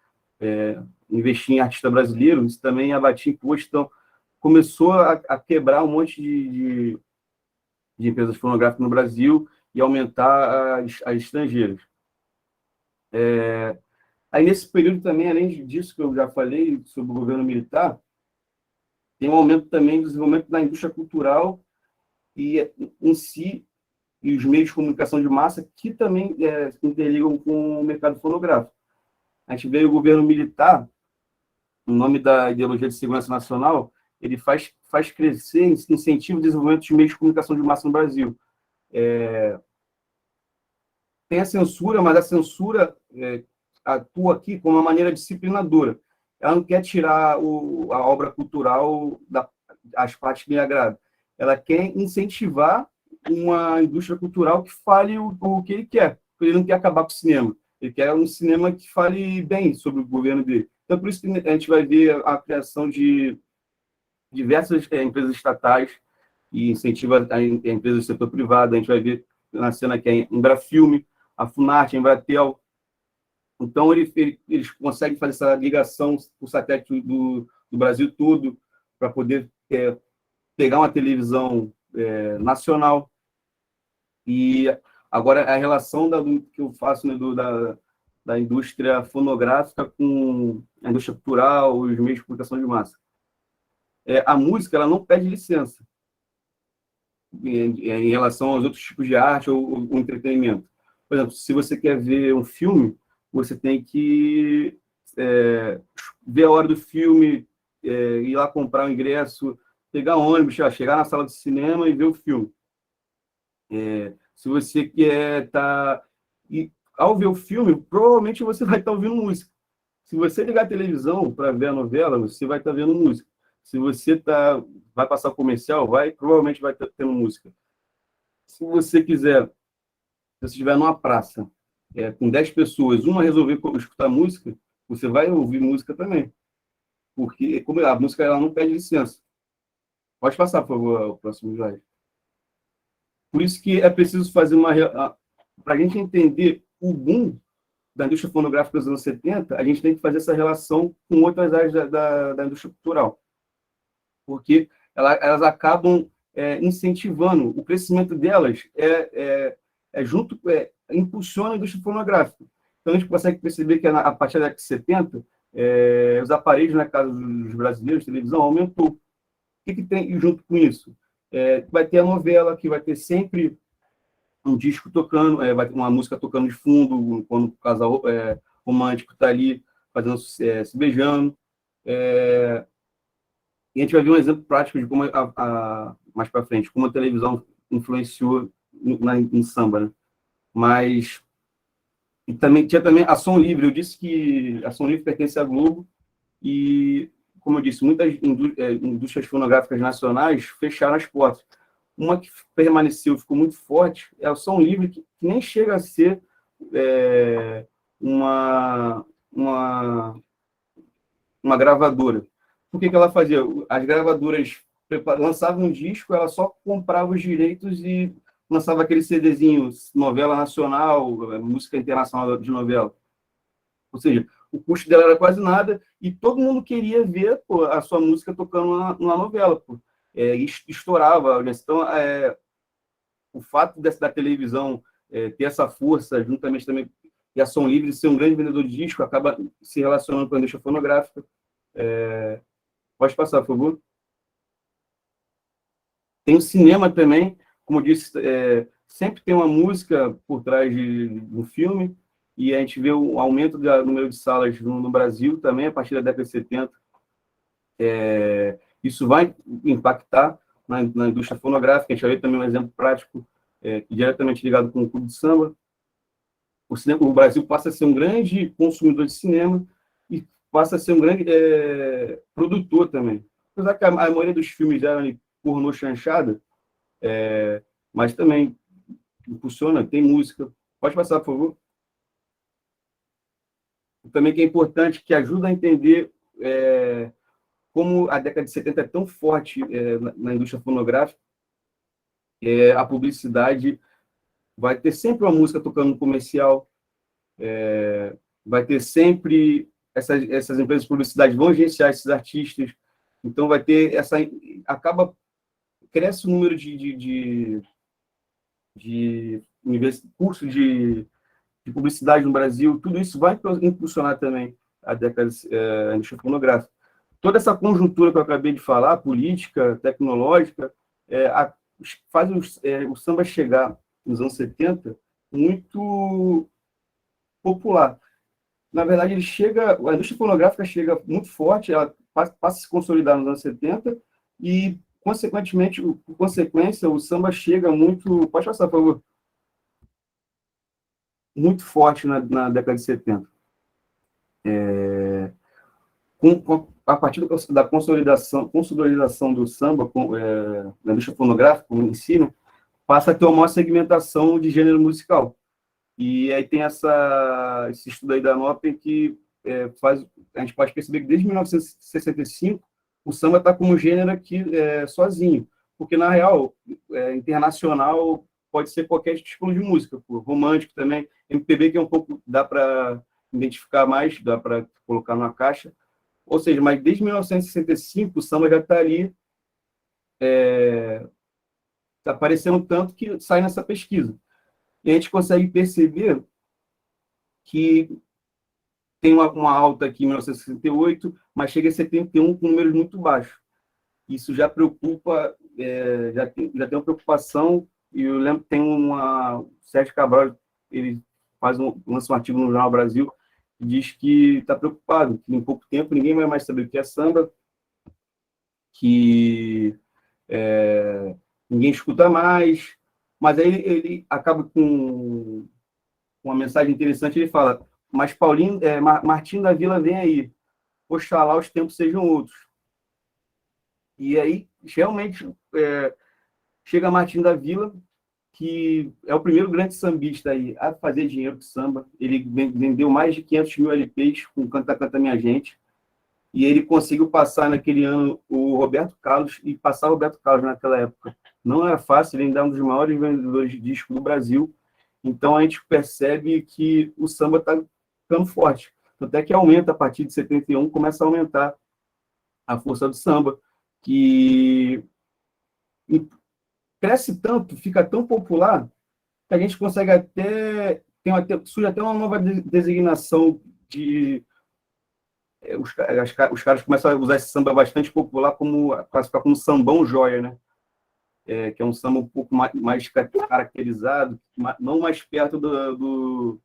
investir em artista brasileiro, isso também abatia imposto. Então, começou a quebrar um monte de empresas fonográficas no Brasil e aumentar as estrangeiras. Aí, nesse período também, além disso que eu já falei sobre o governo militar, tem um aumento também do desenvolvimento da indústria cultural e, em si, e os meios de comunicação de massa, que também interligam com o mercado fonográfico. A gente vê o governo militar, em nome da ideologia de segurança nacional, ele faz crescer, incentiva o desenvolvimento de meios de comunicação de massa no Brasil. Tem a censura, mas a censura atua aqui como uma maneira disciplinadora. Ela não quer tirar a obra cultural das partes que lhe agradam. Ela quer incentivar uma indústria cultural que fale o que ele quer. Ele não quer acabar com o cinema. Ele quer um cinema que fale bem sobre o governo dele. Então, por isso que a gente vai ver a criação de diversas empresas estatais e incentiva a empresas do setor privado. A gente vai ver na cena que é a Embrafilme, a Funarte, a Embratel. Então, eles conseguem fazer essa ligação por satélite do Brasil todo para poder pegar uma televisão nacional. E agora, a relação que eu faço, né, da indústria fonográfica com a indústria cultural, os meios de comunicação de massa. A música ela não pede licença em relação aos outros tipos de arte ou entretenimento. Por exemplo, se você quer ver um filme, você tem que ver a hora do filme, ir lá comprar o ingresso, pegar ônibus, chegar na sala de cinema e ver o filme. Se você quer e ao ver o filme, provavelmente você vai estar ouvindo música. Se você ligar a televisão para ver a novela, você vai estar vendo música. Se você vai passar comercial, provavelmente vai estar tendo música. Se você quiser, se você estiver numa praça com 10 pessoas, uma resolver escutar música, você vai ouvir música também. Porque como a música ela não pede licença. Pode passar, por favor, o próximo slide. Por isso que é preciso fazer para a gente entender o boom da indústria fonográfica dos anos 70, a gente tem que fazer essa relação com outras áreas da indústria cultural. Porque elas acabam incentivando o crescimento delas, impulsiona a indústria fonográfica. Então, a gente consegue perceber que, a partir da década de 70, os aparelhos na casa dos brasileiros, televisão, aumentou. O que tem junto com isso? Vai ter a novela, que vai ter sempre um disco tocando, vai ter uma música tocando de fundo, quando o casal romântico está ali fazendo, se beijando. E a gente vai ver um exemplo prático de como, mais para frente, como a televisão influenciou em samba, né? Mas tinha também a Som Livre. Eu disse que a Som Livre pertence à Globo e, como eu disse, muitas indústrias fonográficas nacionais fecharam as portas. Uma que permaneceu, ficou muito forte, é a Som Livre, que nem chega a ser uma gravadora. Por que ela fazia? As gravadoras lançavam um disco, ela só comprava os direitos e lançava aquele CDzinho, novela nacional, música internacional de novela. Ou seja, o custo dela era quase nada e todo mundo queria ver a sua música tocando numa novela. Estourava. Então, o fato da televisão ter essa força, juntamente também, e a Som Livre ser um grande vendedor de disco, acaba se relacionando com a indústria fonográfica. Pode passar, por favor. Tem o cinema também, como eu disse, sempre tem uma música por trás do filme, e a gente vê o aumento do número de salas no Brasil também, a partir da década de 70. Isso vai impactar na indústria fonográfica. A gente vai ver também um exemplo prático, diretamente ligado com o clube de samba. O Brasil passa a ser um grande consumidor de cinema e passa a ser um grande produtor também. Apesar que a maioria dos filmes eram pornô chanchada, mas também impulsiona, tem música. Pode passar, por favor. Também que é importante, que ajuda a entender como a década de 70 é tão forte na indústria fonográfica, a publicidade vai ter sempre uma música tocando no comercial, vai ter sempre essas empresas de publicidade vão agenciar esses artistas, então vai ter cresce o número de cursos de publicidade no Brasil, tudo isso vai impulsionar também a década a indústria fonográfica. Toda essa conjuntura que eu acabei de falar, política, tecnológica, faz o samba chegar nos anos 70 muito popular. Na verdade, a indústria fonográfica chega muito forte, ela passa a se consolidar nos anos 70 e, consequentemente, por consequência, o samba chega muito... Pode passar, por favor. Muito forte na década de 70. A partir da consolidação do samba na indústria fonográfica, como ensino, passa a ter uma maior segmentação de gênero musical. E aí tem esse estudo aí da NOPE que a gente pode perceber que desde 1965 o samba está como gênero aqui sozinho, porque na real, internacional pode ser qualquer estilo de música, romântico também, MPB que é um pouco, dá para identificar mais, dá para colocar numa caixa, ou seja, mas desde 1965 o samba já está ali, está aparecendo tanto que sai nessa pesquisa. E a gente consegue perceber que tem uma alta aqui em 1968, mas chega a 71 com números muito baixos. Isso já preocupa, já tem uma preocupação, e eu lembro que tem o Sérgio Cabral, ele lança um artigo no Jornal Brasil, que diz que está preocupado, que em pouco tempo ninguém vai mais saber o que é samba, que ninguém escuta mais, mas aí ele acaba com uma mensagem interessante, ele fala, mas Martinho da Vila vem aí, oxalá os tempos sejam outros. E aí, realmente, chega Martinho da Vila, que é o primeiro grande sambista aí a fazer dinheiro com samba. Ele vendeu mais de 500 mil LPs com Canta, Canta Minha Gente, e ele conseguiu passar naquele ano o Roberto Carlos, e passar o Roberto Carlos naquela época não era fácil, ele ainda é um dos maiores vendedores de disco do Brasil. Então a gente percebe que o samba está ficando forte. Até que aumenta a partir de 71, começa a aumentar a força do samba, que cresce tanto, fica tão popular, que a gente consegue surge até uma nova designação de... Os caras começam a usar esse samba bastante popular, classificar como sambão joia, né? Que é um samba um pouco mais caracterizado, não mais perto do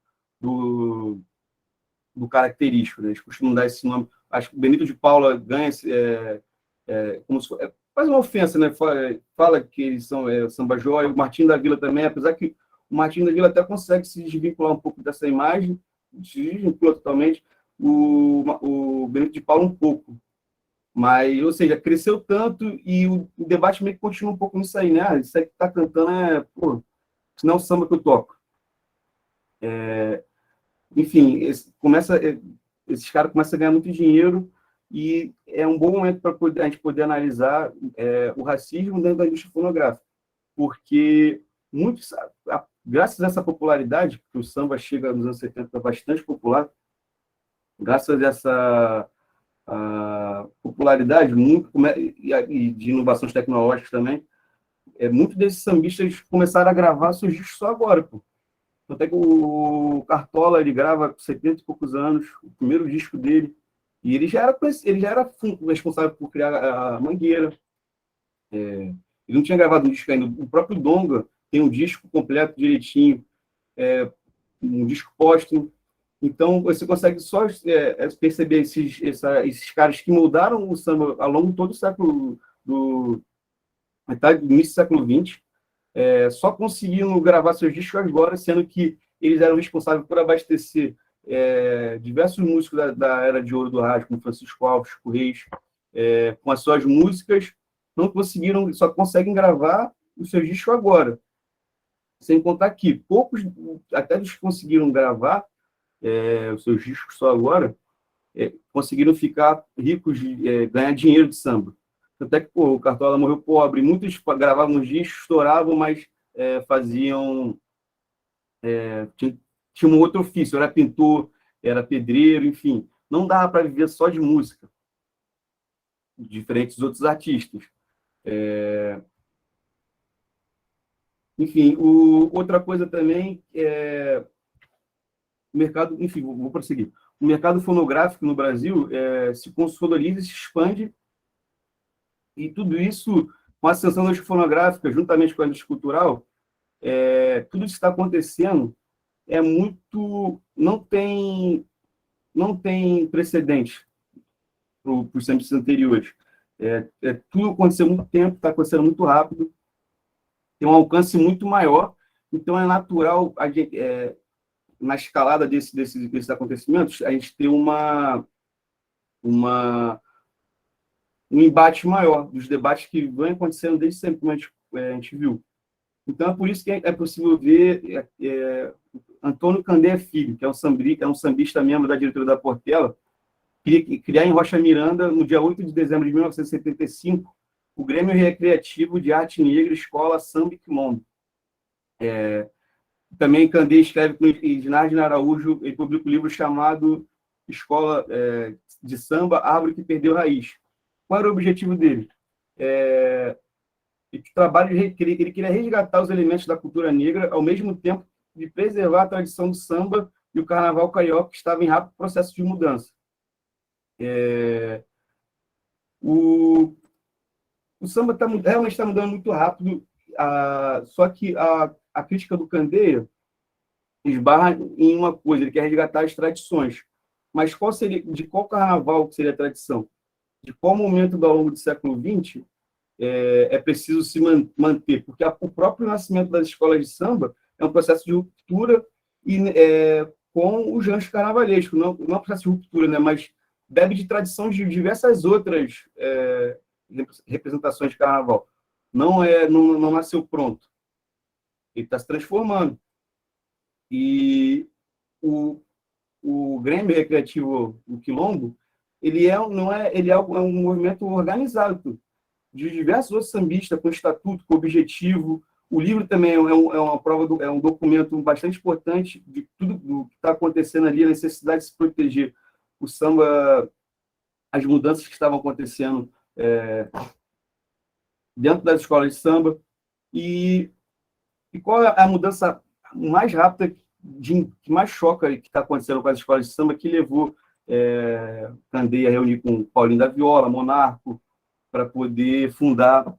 característico, né? Eles costumam dar esse nome. Acho que o Benito de Paula ganha como se faz uma ofensa, né? Fala que eles são samba joia. O Martinho da Vila também, apesar que o Martinho da Vila até consegue se desvincular um pouco dessa imagem, se desvincula totalmente, o Benito de Paula um pouco. Mas, ou seja, cresceu tanto e o debate meio que continua um pouco nisso aí, né? Isso aí que tá cantando isso não é o samba que eu toco. Enfim, esses caras começam a ganhar muito dinheiro e é um bom momento para a gente poder analisar o racismo dentro da indústria fonográfica, porque graças a essa popularidade, que o samba chega nos anos 70 bastante popular, graças a essa popularidade e de inovações tecnológicas também, muitos desses sambistas começaram a gravar seus discos só agora, pô. Até que o Cartola, ele grava com 70 e poucos anos, o primeiro disco dele, e ele já era responsável por criar a Mangueira. Ele não tinha gravado um disco ainda. O próprio Donga tem um disco completo, direitinho, um disco póstumo. Então, você consegue só perceber esses caras que moldaram o samba ao longo de todo o século, metade do início do século XX, só conseguiram gravar seus discos agora, sendo que eles eram responsáveis por abastecer diversos músicos da Era de Ouro do rádio, como Francisco Alves, Chico Reis, com as suas músicas, só conseguem gravar os seus discos agora. Sem contar que poucos, até dos que conseguiram gravar os seus discos só agora, conseguiram ficar ricos, ganhar dinheiro de samba. Até que, pô, o Cartola morreu pobre, muitos gravavam os discos, estouravam, mas faziam... tinha um outro ofício, era pintor, era pedreiro, enfim. Não dava para viver só de música, diferente dos outros artistas. Enfim, outra coisa também o mercado, enfim, vou prosseguir. O mercado fonográfico no Brasil se consolida e se expande, e tudo isso, com a ascensão da indústria fonográfica, juntamente com a indústria cultural, tudo isso está acontecendo, não tem precedente para os tempos anteriores. Tudo aconteceu há muito tempo, está acontecendo muito rápido, tem um alcance muito maior, então é natural, na escalada desses acontecimentos, a gente ter um embate maior dos debates que vão acontecendo desde sempre, como a gente viu. Então, é por isso que é possível ver Antônio Candé Filho, que é um sambista membro da diretoria da Portela, criar em Rocha Miranda, no dia 8 de dezembro de 1975, o Grêmio Recreativo de Arte Negra Escola Samba e Quilombo. Também Candé escreve com Ednardo Araújo, ele publica um livro chamado Escola de Samba, Árvore que Perdeu Raiz. Qual era o objetivo dele? Ele queria resgatar os elementos da cultura negra, ao mesmo tempo de preservar a tradição do samba e o carnaval carioca, que estava em rápido processo de mudança. O samba realmente está mudando muito rápido, só que a crítica do Candeia esbarra em uma coisa: ele quer resgatar as tradições. Mas de qual carnaval seria a tradição? De qual momento ao longo do século XX preciso se manter? Porque o próprio nascimento das escolas de samba é um processo de ruptura com o jancho carnavalesco. Não é um processo de ruptura, né, mas bebe de tradição de diversas outras representações de carnaval. Não nasceu pronto. Ele está se transformando. E o Grêmio Recreativo do Quilombo, ele é um movimento organizado de diversos outros sambistas, com estatuto, com objetivo. O livro também é uma prova, é um documento bastante importante de tudo do que está acontecendo ali, a necessidade de se proteger o samba, as mudanças que estavam acontecendo dentro das escolas de samba. E qual é a mudança mais rápida, que mais choca, que está acontecendo com as escolas de samba, que levou Candeia a reunir com Paulinho da Viola, Monarco, para poder fundar,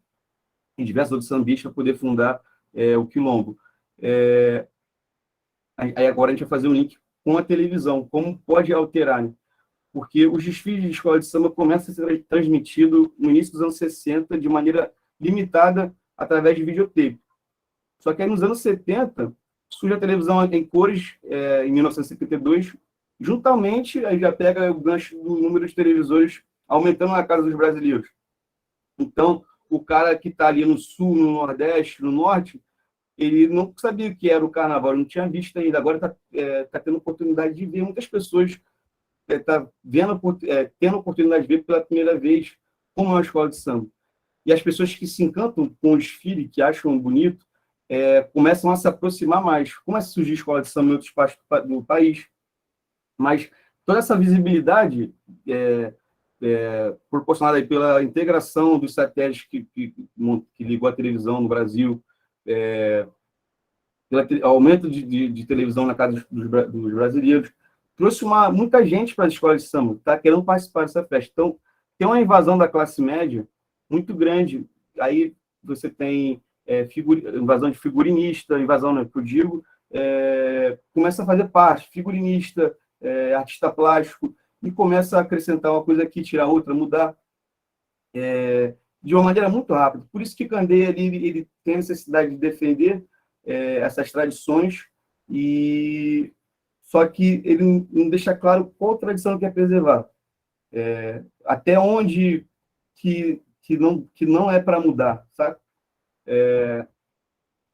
em diversos outros sambistas, para poder fundar o Quilombo. Aí agora a gente vai fazer um link com a televisão, como pode alterar, né? Porque os desfiles de escola de samba começam a ser transmitidos no início dos anos 60, de maneira limitada, através de videotape. Só que aí, nos anos 70, surge a televisão em cores, em 1972, juntamente, aí já pega o gancho do número de televisores aumentando na casa dos brasileiros. Então, o cara que está ali no sul, no nordeste, no norte, ele não sabia o que era o carnaval, não tinha visto ainda. Agora está tendo oportunidade de ver. Muitas pessoas tendo oportunidade de ver pela primeira vez como é uma escola de samba. E as pessoas que se encantam com o desfile, que acham bonito, começam a se aproximar mais. Começa a surgir escola de samba em outros partes do país. Mas toda essa visibilidade proporcionada aí pela integração dos satélites que ligou a televisão no Brasil, pelo aumento de televisão na casa dos brasileiros, trouxe muita gente para as escolas de samba, está querendo participar dessa festa. Então, tem uma invasão da classe média muito grande. Aí você tem invasão de figurinista, invasão, né, que eu digo, começa a fazer parte, figurinista, artista plástico, e começa a acrescentar uma coisa aqui, tirar outra, mudar, de uma maneira muito rápida. Por isso que Candeia ele tem a necessidade de defender essas tradições, só que ele não deixa claro qual tradição ele quer preservar. Até onde que não é para mudar, sabe?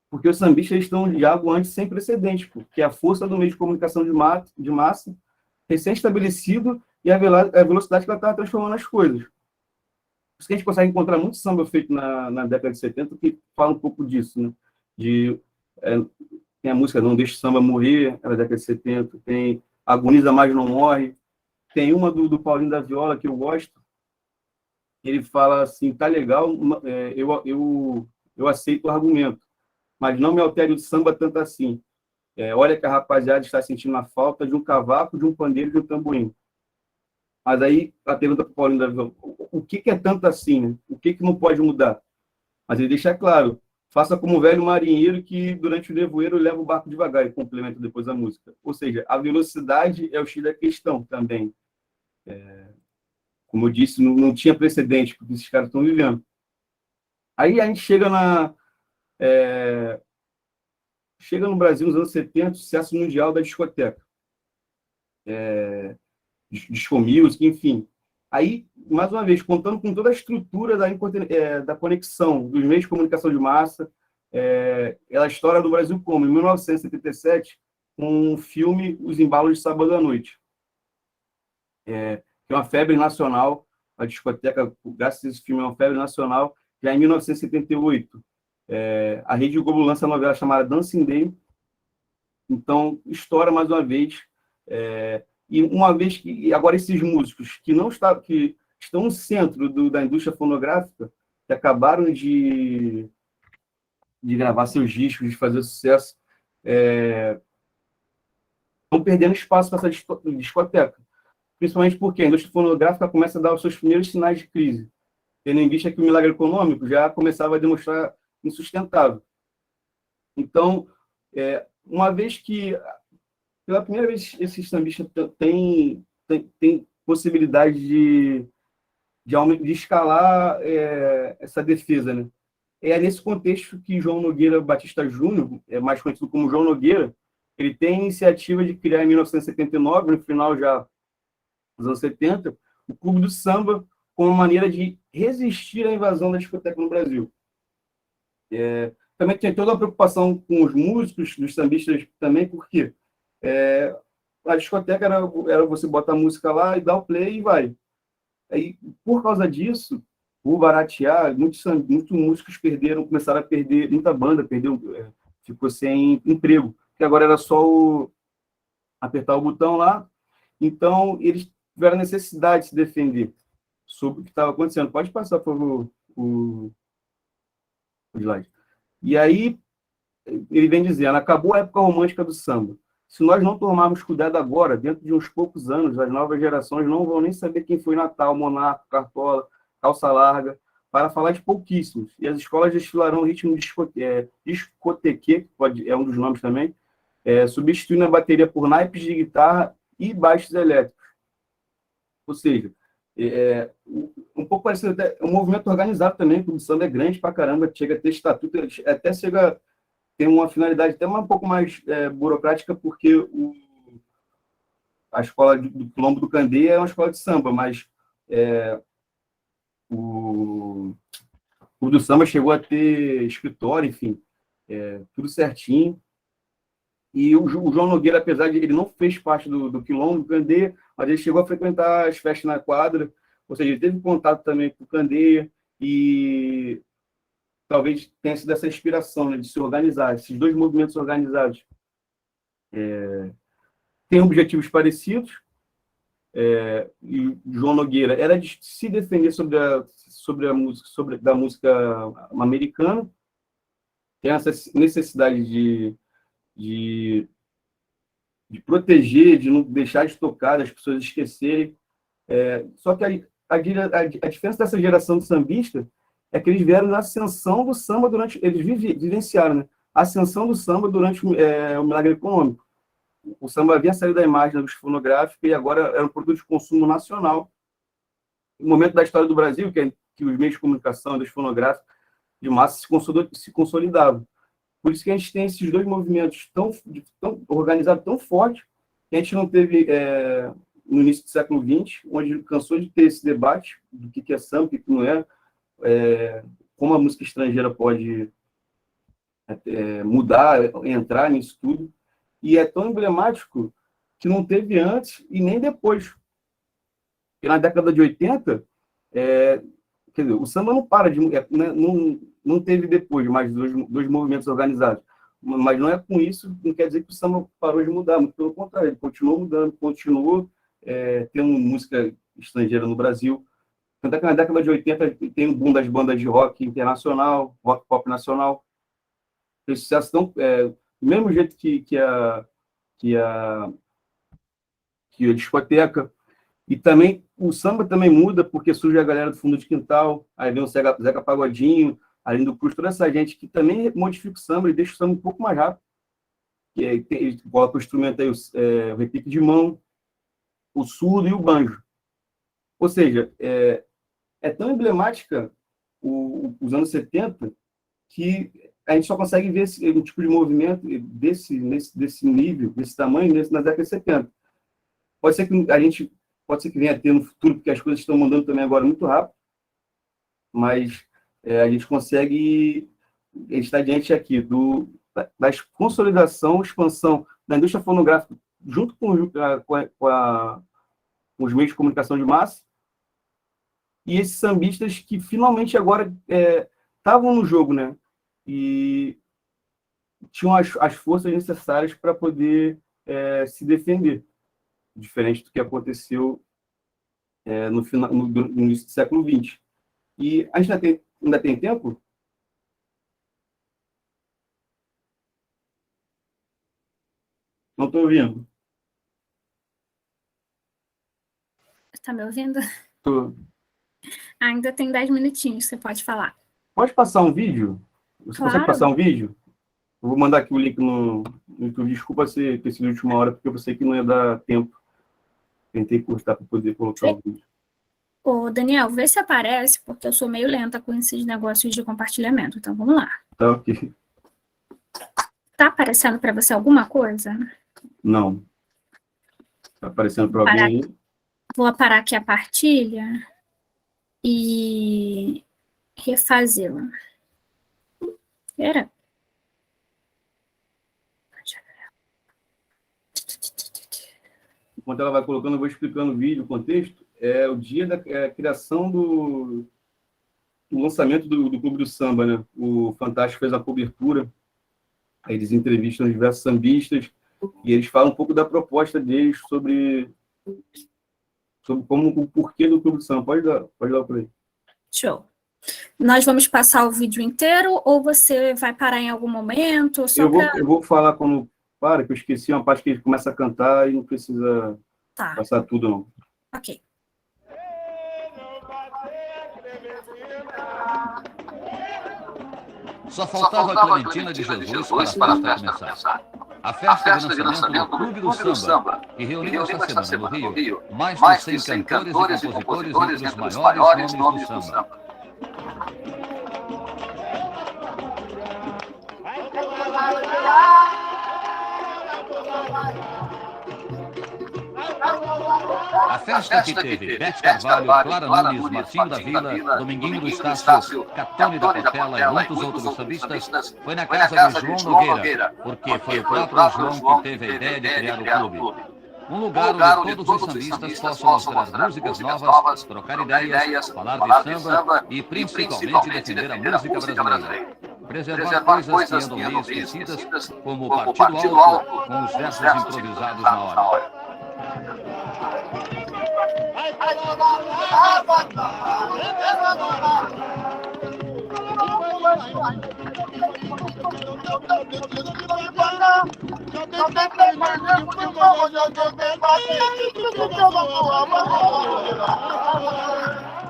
porque os sambistas estão de algo antes sem precedentes, porque a força do meio de comunicação de massa recém-estabelecido e a velocidade que ela está transformando as coisas. Por isso que a gente consegue encontrar muito samba feito na década de 70 que fala um pouco disso, né? Tem a música Não Deixe o Samba Morrer, é da década de 70, tem Agoniza Mas Não Morre, tem uma do Paulinho da Viola que eu gosto, ele fala assim, tá legal, eu aceito o argumento, mas não me altere o samba tanto assim. Olha que a rapaziada está sentindo a falta de um cavaco, de um pandeiro e de um tamborim. Mas aí a pergunta para o Paulinho da Viola, o que é tanto assim, né? O que não pode mudar? Mas ele deixa claro, faça como o velho marinheiro que durante o nevoeiro leva o barco devagar, e complementa depois a música. Ou seja, a velocidade é o X da questão também. Como eu disse, não tinha precedente porque esses caras estão vivendo. Aí a gente chega no Brasil nos anos 70, o sucesso mundial da discoteca. Disco music, enfim. Aí, mais uma vez, contando com toda a estrutura da conexão dos meios de comunicação de massa, ela estoura no Brasil como? Em 1977, com o filme Os Embalos de Sábado à Noite. Que é uma febre nacional, a discoteca, graças a esse filme, é uma febre nacional. Já em 1978, a Rede Globo lança a novela chamada Dancing Day. Então, estoura mais uma vez. E uma vez que agora esses músicos que estão no centro da indústria fonográfica, que acabaram de gravar seus discos, de fazer sucesso, estão perdendo espaço para essa discoteca. Principalmente porque a indústria fonográfica começa a dar os seus primeiros sinais de crise, tendo em vista que o milagre econômico já começava a demonstrar insustentável. Então, uma vez que, pela primeira vez, esses sambistas têm possibilidade de escalar essa defesa, né? É nesse contexto que João Nogueira Batista Júnior, mais conhecido como João Nogueira, ele tem a iniciativa de criar em 1979, no final já dos anos 70, o Clube do Samba, como maneira de resistir à invasão da discoteca no Brasil. Também tem toda a preocupação com os músicos, dos sambistas também, porque a discoteca era você botar a música lá e dar o play e vai. Aí, por causa disso, por baratear, muitos músicos começaram a perder, muita banda ficou sem emprego, porque agora era só apertar o botão lá. Então, eles tiveram necessidade de se defender sobre o que estava acontecendo. Pode passar, por favor, o slide. E aí, ele vem dizendo, acabou a época romântica do samba. Se nós não tomarmos cuidado agora, dentro de uns poucos anos, as novas gerações não vão nem saber quem foi Natal, Monarca, Cartola, Calça Larga, para falar de pouquíssimos. E as escolas destilarão o ritmo discoteque, é um dos nomes também, substituindo a bateria por naipes de guitarra e baixos elétricos. Ou seja, um pouco parecido, até um movimento organizado também, porque o samba é grande pra caramba, chega a ter estatuto, até tem uma finalidade até um pouco mais burocrática, porque a escola do Quilombo do Candê é uma escola de samba, mas o do samba chegou a ter escritório, enfim, tudo certinho. E o João Nogueira, apesar de ele não fez parte do Quilombo do Candê, mas ele chegou a frequentar as festas na quadra, ou seja, ele teve contato também com o Candê e talvez tenha sido essa inspiração, né, de se organizar, esses dois movimentos organizados. Têm objetivos parecidos, e o João Nogueira era de se defender sobre da música americana, tem essa necessidade de proteger, de não deixar de tocar, das pessoas esquecerem. Só que a diferença dessa geração de sambista é que eles vieram na ascensão do samba eles vivenciaram, né, a ascensão do samba durante o milagre econômico. O samba havia saído da imagem da indústria fonográfica e agora era um produto de consumo nacional. No momento da história do Brasil, que os meios de comunicação, dos fonográficos de massa se consolidavam. Por isso que a gente tem esses dois movimentos tão organizados, tão fortes, que a gente não teve no início do século XX, onde cansou de ter esse debate do que é samba, o que não é, como a música estrangeira pode mudar, entrar nisso tudo. E é tão emblemático que não teve antes e nem depois. Porque na década de 80, quer dizer, o samba não para de... não teve depois mais dois movimentos organizados. Mas não é com isso, não quer dizer que o samba parou de mudar, muito pelo contrário, ele continuou mudando, continuou tendo música estrangeira no Brasil. Tanto é que na década de 80 tem o boom das bandas de rock internacional, rock pop nacional. Fez sucesso tão, do mesmo jeito que a discoteca. E também o samba também muda, porque surge a galera do fundo de quintal, aí vem o Zeca Pagodinho, além do Cruz, toda essa gente que também modifica o samba e deixa o samba um pouco mais rápido. E aí ele coloca o instrumento aí, o repique de mão, o surdo e o banjo. Ou seja, é tão emblemática os anos 70 que a gente só consegue ver um tipo de movimento desse nível, desse tamanho, na década de 70. Pode ser que venha a ter no futuro, porque as coisas estão mudando também agora muito rápido, mas a gente consegue estar diante aqui da consolidação, expansão da indústria fonográfica, junto com os meios de comunicação de massa, e esses sambistas que finalmente agora estavam no jogo, né? E tinham as forças necessárias para poder se defender, diferente do que aconteceu no início do século XX. E a gente ainda tem tempo? Não estou ouvindo. Está me ouvindo? Tô. Ainda tem 10 minutinhos, você pode falar. Pode passar um vídeo? Você consegue passar um vídeo? Eu vou mandar aqui o link no YouTube. Desculpa ter sido de última hora, porque eu sei que não ia dar tempo. Tentei cortar para poder colocar o vídeo. Ô, Daniel, vê se aparece, porque eu sou meio lenta com esses negócios de compartilhamento. Então, vamos lá. Tá, ok. Tá aparecendo para você alguma coisa? Não. Tá aparecendo para alguém aí? Vou parar aqui a partilha e refazê-la. Espera. Enquanto ela vai colocando, eu vou explicando o vídeo, o contexto. É o dia da criação do lançamento do Clube do Samba, né? O Fantástico fez a cobertura, aí eles entrevistam diversos sambistas, e eles falam um pouco da proposta deles sobre como o porquê do Clube do Samba. Pode dar por aí. Show. Nós vamos passar o vídeo inteiro ou você vai parar em algum momento? Eu vou falar quando para, que eu esqueci uma parte que ele começa a cantar e não precisa passar tudo, não. Ok. Só faltava a Clementina de Jesus para a festa começar. A festa de lançamento do Clube do Samba, que reuniu essa semana no Rio mais de 100 cantores e compositores entre os maiores nomes do samba. A festa que teve Bete Carvalho, Clara Nunes, Martinho da Vila, Dominguinho do Estácio, Catone da Portela e muitos outros sambistas foi na casa de João Nogueira, porque foi o próprio João que teve a ideia de criar o clube. Um lugar onde todos os sambistas possam mostrar músicas novas, trocar ideias, falar de samba e principalmente defender a música brasileira. Preservar coisas que andam meio esquecidas, como o Partido Alto, com os versos improvisados na hora.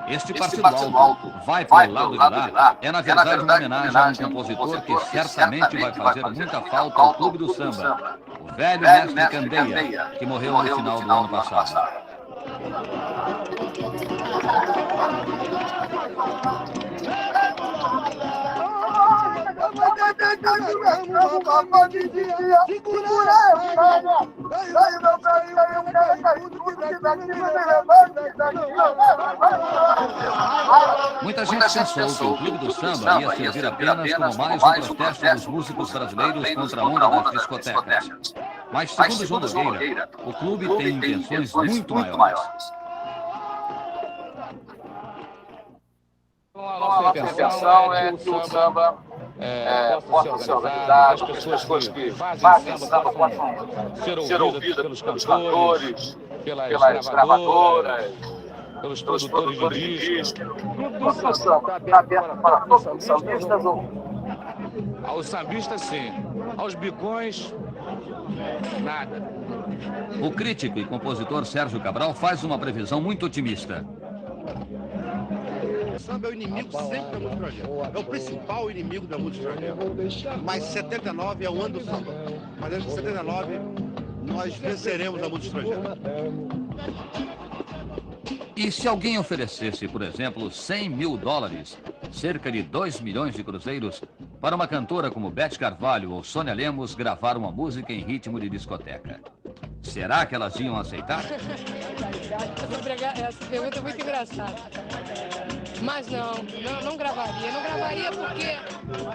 Este Partido Alto vai para o lado de lá é, na verdade, uma homenagem a um compositor que certamente vai fazer muita falta ao Clube do Samba, o velho mestre Candeia, que morreu no final do ano passado. Muita gente pensou que o Clube do Samba ia servir apenas como mais um protesto dos músicos brasileiros contra a onda das discotecas. Mas, segundo João Nogueira, o clube tem intenções muito maiores. A nossa intenção é que o samba possa ser organizado, que as pessoas que fazem samba possam ser ouvidas pelos cantores, pelas gravadoras, pelos produtores de discos. O Clube do Samba está aberto para todos os sambistas? Aos sambistas, sim. Aos bicões, nada. O crítico e compositor Sérgio Cabral faz uma previsão muito otimista. O samba é o inimigo sempre da música estrangeira. É o principal inimigo da música estrangeira. Mas 79 é o ano do samba. Mas antes de 79, nós venceremos a música estrangeira. E se alguém oferecesse, por exemplo, $100 mil, cerca de 2 milhões de cruzeiros, para uma cantora como Beth Carvalho ou Sônia Lemos gravar uma música em ritmo de discoteca, será que elas iam aceitar? Essa pergunta é muito engraçada. Mas não gravaria. Não gravaria porque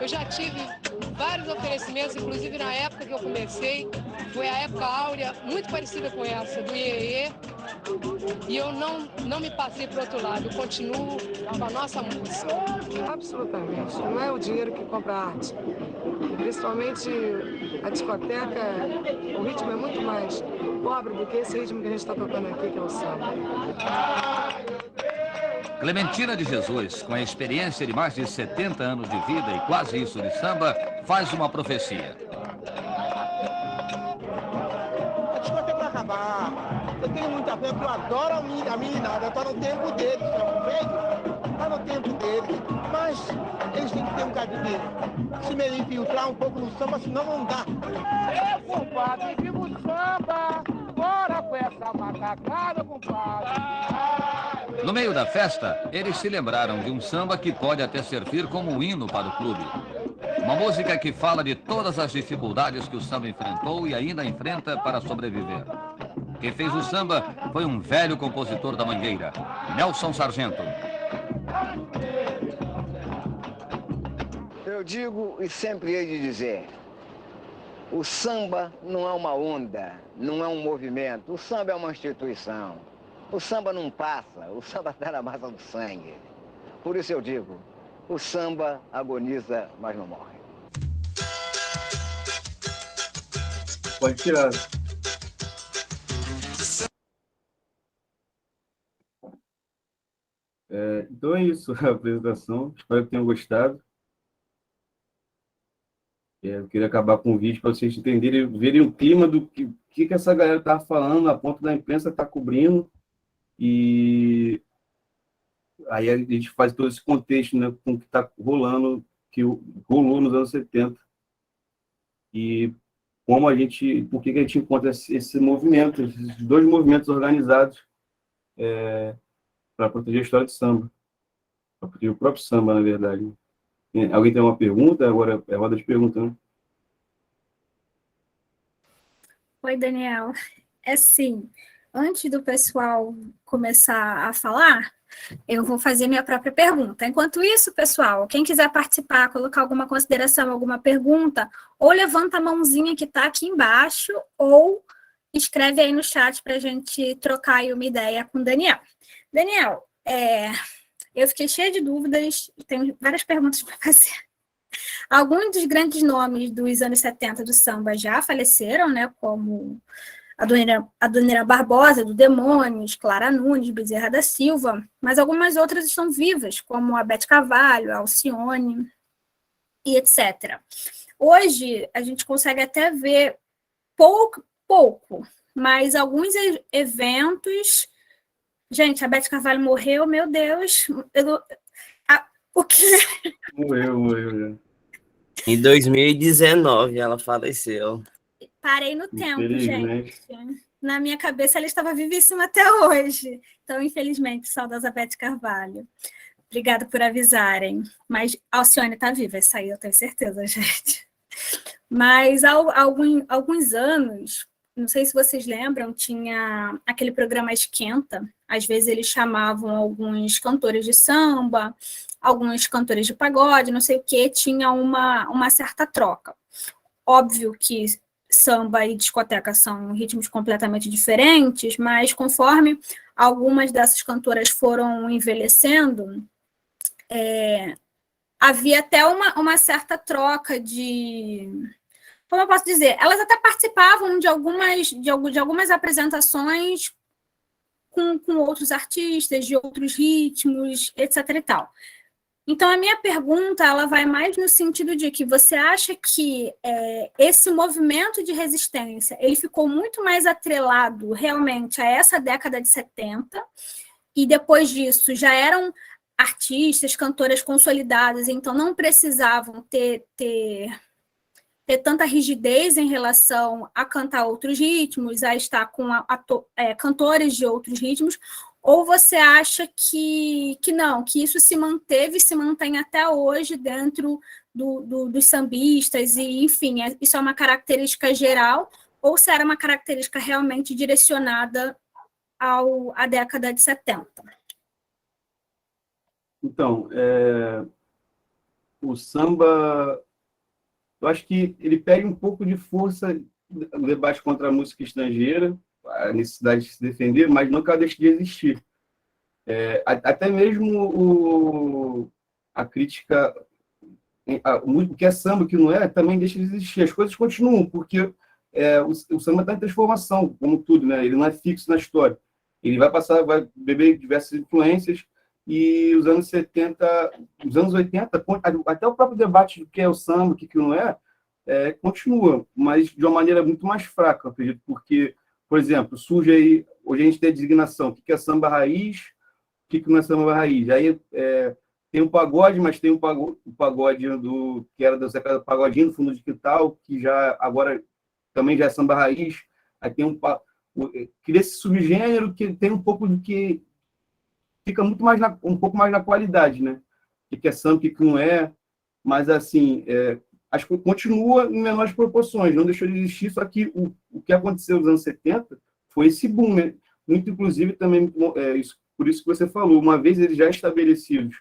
eu já tive vários oferecimentos, inclusive na época que eu comecei, foi a época áurea, muito parecida com essa, do Iê, e eu não me passei para o outro lado, eu continuo com a nossa música. Absolutamente. Não é o dinheiro que compra arte. Principalmente a discoteca, o ritmo é muito mais pobre do que esse ritmo que a gente está tocando aqui, que é o samba. Clementina de Jesus, com a experiência de mais de 70 anos de vida e quase isso de samba, faz uma profecia. A discoteca vai acabar. Eu tenho muita fé, porque eu adoro a meninada. Está no tempo deles, está no tempo deles. Mas eles têm que ter um bocadinho de se meio infiltrar um pouco no samba, senão não dá. Eu, compadre, vivo samba, bora com essa macacada, compadre. No meio da festa, eles se lembraram de um samba que pode até servir como um hino para o clube. Uma música que fala de todas as dificuldades que o samba enfrentou e ainda enfrenta para sobreviver. Quem fez o samba foi um velho compositor da Mangueira, Nelson Sargento. Eu digo e sempre hei de dizer, o samba não é uma onda, não é um movimento, o samba é uma instituição. O samba não passa, o samba está na massa do sangue. Por isso eu digo, o samba agoniza, mas não morre. Pode tirar. Então é isso, a apresentação. Espero que tenham gostado. Eu queria acabar com o vídeo para vocês entenderem, verem o clima do que essa galera está falando, a ponta da imprensa está cobrindo. E aí a gente faz todo esse contexto, né, com o que está rolando, que rolou nos anos 70. E como por que a gente encontra esse movimento, esses dois movimentos organizados para proteger a história do samba, para proteger o próprio samba, na verdade. Alguém tem uma pergunta? Agora é roda de pergunta, né? Oi, Daniel. Sim, antes do pessoal começar a falar, eu vou fazer minha própria pergunta. Enquanto isso, pessoal, quem quiser participar, colocar alguma consideração, alguma pergunta, ou levanta a mãozinha que está aqui embaixo, ou escreve aí no chat para a gente trocar aí uma ideia com o Daniel. Daniel, eu fiquei cheia de dúvidas, tenho várias perguntas para fazer. Alguns dos grandes nomes dos anos 70 do samba já faleceram, né, como a Dona Barbosa, do Demônios, Clara Nunes, Bezerra da Silva, mas algumas outras estão vivas, como a Beth Carvalho, a Alcione, e etc. Hoje, a gente consegue até ver pouco, mas alguns eventos... Gente, a Beth Carvalho morreu, meu Deus. O que? Morreu. Em 2019 ela faleceu. Parei no tempo, gente. Na minha cabeça ela estava vivíssima até hoje. Então, infelizmente, saudosa Beth Carvalho. Obrigada por avisarem. Mas a Alcione está viva, isso aí eu tenho certeza, gente. Mas há alguns anos, não sei se vocês lembram, tinha aquele programa Esquenta, às vezes eles chamavam alguns cantores de samba, alguns cantores de pagode, não sei o quê, tinha uma certa troca. Óbvio que samba e discoteca são ritmos completamente diferentes, mas conforme algumas dessas cantoras foram envelhecendo, havia até uma certa troca de... Como eu posso dizer? Elas até participavam de algumas apresentações com outros artistas, de outros ritmos, etc. e tal. Então, a minha pergunta ela vai mais no sentido de que você acha que esse movimento de resistência ele ficou muito mais atrelado realmente a essa década de 70, e depois disso já eram artistas, cantoras consolidadas, então não precisavam ter tanta rigidez em relação a cantar outros ritmos, a estar com cantores de outros ritmos, ou você acha que não, que isso se manteve e se mantém até hoje dentro dos sambistas, e, enfim, isso é uma característica geral, ou se era uma característica realmente direcionada à década de 70? Então, o samba, eu acho que ele perde um pouco de força no debate contra a música estrangeira, a necessidade de se defender, mas nunca deixa de existir. Até mesmo a crítica, o que é samba, o que não é, também deixa de existir. As coisas continuam, porque o samba está em transformação, como tudo, né? Ele não é fixo na história. Ele vai beber diversas influências, e os anos 70, os anos 80, até o próprio debate do que é o samba, o que não é, continua, mas de uma maneira muito mais fraca, eu acredito, porque, por exemplo, surge aí, hoje a gente tem a designação, o que é samba raiz, o que não é samba raiz. Aí tem o pagode, mas tem o pagode que era do pagodinho do fundo de quintal, que já agora também já é samba raiz. Aí tem cria esse subgênero que tem um pouco do que fica muito mais um pouco mais na qualidade, né? O que é samba, o que não é, mas assim, acho que continua em menores proporções, não deixou de existir, só que o que aconteceu nos anos 70 foi esse boom, né? Muito, inclusive, também, por isso que você falou, uma vez eles já estabelecidos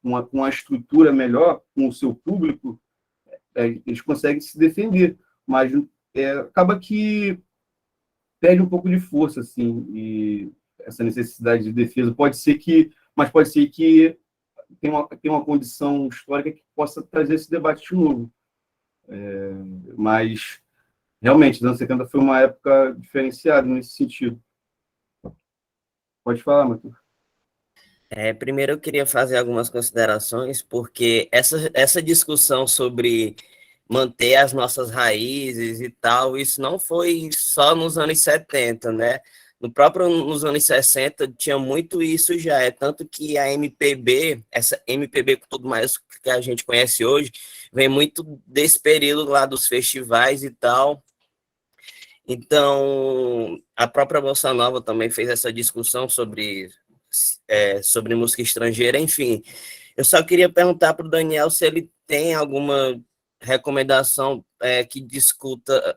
com uma estrutura melhor, com o seu público, eles conseguem se defender, mas acaba que perde um pouco de força, assim, e essa necessidade de defesa pode ser que tem uma condição histórica que possa trazer esse debate de novo. Mas, realmente, os anos 70 foi uma época diferenciada nesse sentido. Pode falar, Matheus. Primeiro eu queria fazer algumas considerações, porque essa discussão sobre manter as nossas raízes e tal, isso não foi só nos anos 70, né? Nos anos 60 tinha muito isso já, tanto que a MPB, essa MPB com tudo mais que a gente conhece hoje, vem muito desse período lá dos festivais e tal. Então, a própria Bossa Nova também fez essa discussão sobre música estrangeira, enfim. Eu só queria perguntar para o Daniel se ele tem alguma recomendação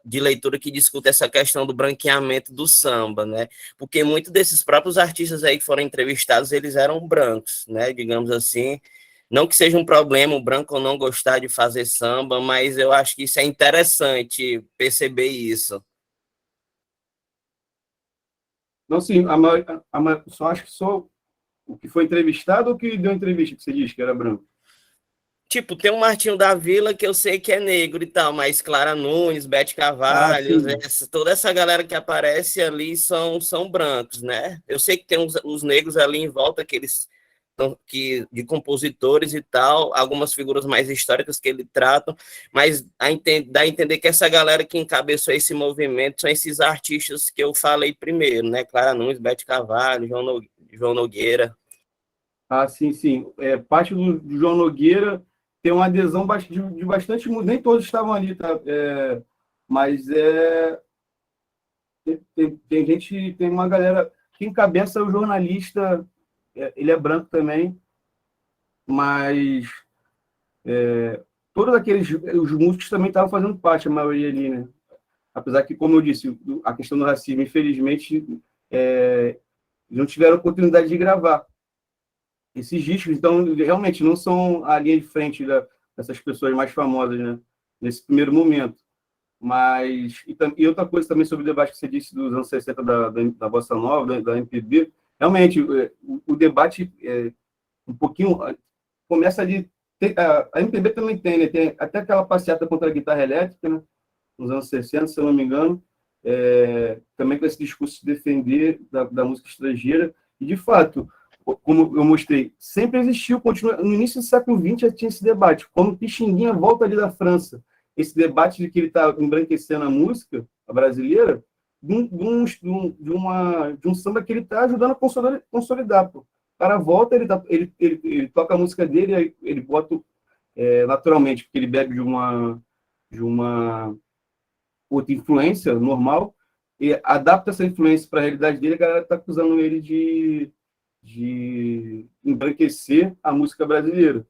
de leitura que discuta essa questão do branqueamento do samba, né? Porque muitos desses próprios artistas aí que foram entrevistados, eles eram brancos, né? Digamos assim. Não que seja um problema o branco não gostar de fazer samba, mas eu acho que isso é interessante perceber isso. Não, sim, só acho que só o que foi entrevistado ou que deu entrevista que você disse que era branco? Tipo, tem o Martinho da Vila, que eu sei que é negro e tal, mas Clara Nunes, Bete Carvalho, toda essa galera que aparece ali são brancos, né? Eu sei que tem os negros ali em volta, de compositores e tal, algumas figuras mais históricas que ele trata, mas dá a entender que essa galera que encabeçou esse movimento são esses artistas que eu falei primeiro, né? Clara Nunes, Bete Carvalho, João Nogueira. Ah, sim. Parte do João Nogueira tem uma adesão de bastante, nem todos estavam ali, tá? Mas tem gente, tem uma galera que encabeça o jornalista, ele é branco também, mas todos os músicos também estavam fazendo parte, a maioria ali, né? apesar que, como eu disse, a questão do racismo, infelizmente, não tiveram oportunidade de gravar esses discos, então, realmente, não são a linha de frente dessas pessoas mais famosas, né, nesse primeiro momento. Mas, e outra coisa também sobre o debate que você disse dos anos 60 da Bossa Nova, da MPB, realmente, o debate um pouquinho começa ali. A MPB também tem, né? Tem até aquela passeata contra a guitarra elétrica, né? Nos anos 60, se eu não me engano, também com esse discurso de defender da música estrangeira. E, de fato, como eu mostrei, sempre existiu, continua. No início do século XX já tinha esse debate. Quando Pixinguinha volta ali da França, esse debate de que ele está embranquecendo a música brasileira, de um samba que ele está ajudando a consolidar. Pô. O cara volta, ele toca a música dele, ele bota naturalmente, porque ele bebe de uma outra influência normal, e adapta essa influência para a realidade dele, a galera está acusando ele de embranquecer a música brasileira.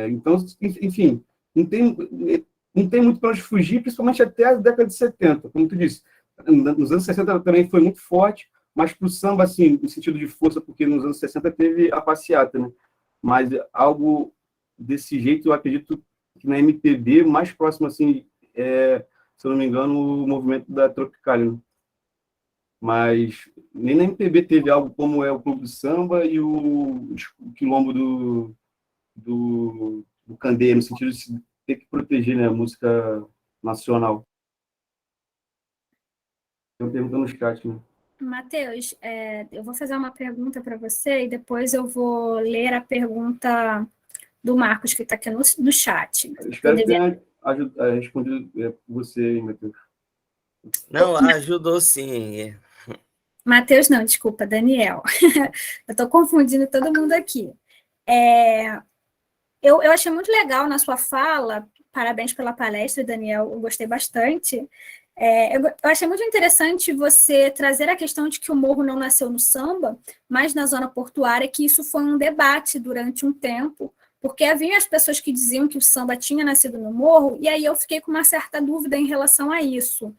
Então, enfim, não tem muito para onde fugir, principalmente até a década de 70, como tu disse. Nos anos 60 também foi muito forte, mas para o samba, assim, no sentido de força, porque nos anos 60 teve a passeata, né? Mas algo desse jeito, eu acredito que na MPB, mais próximo, assim, se eu não me engano, o movimento da Tropicália, né? Mas nem na MPB teve algo como o Clube do Samba e o quilombo do Candeia, no sentido de ter que proteger, né, a música nacional. Estou perguntando no chat, né? Matheus, eu vou fazer uma pergunta para você e depois eu vou ler a pergunta do Marcos, que está aqui no chat. Eu espero que tenha respondido você, Matheus. Não, ajudou sim. Matheus não, desculpa, Daniel. Eu estou confundindo todo mundo aqui. Eu achei muito legal na sua fala, parabéns pela palestra, Daniel, eu gostei bastante. Eu achei muito interessante você trazer a questão de que o morro não nasceu no samba, mas na zona portuária, que isso foi um debate durante um tempo, porque havia as pessoas que diziam que o samba tinha nascido no morro, e aí eu fiquei com uma certa dúvida em relação a isso.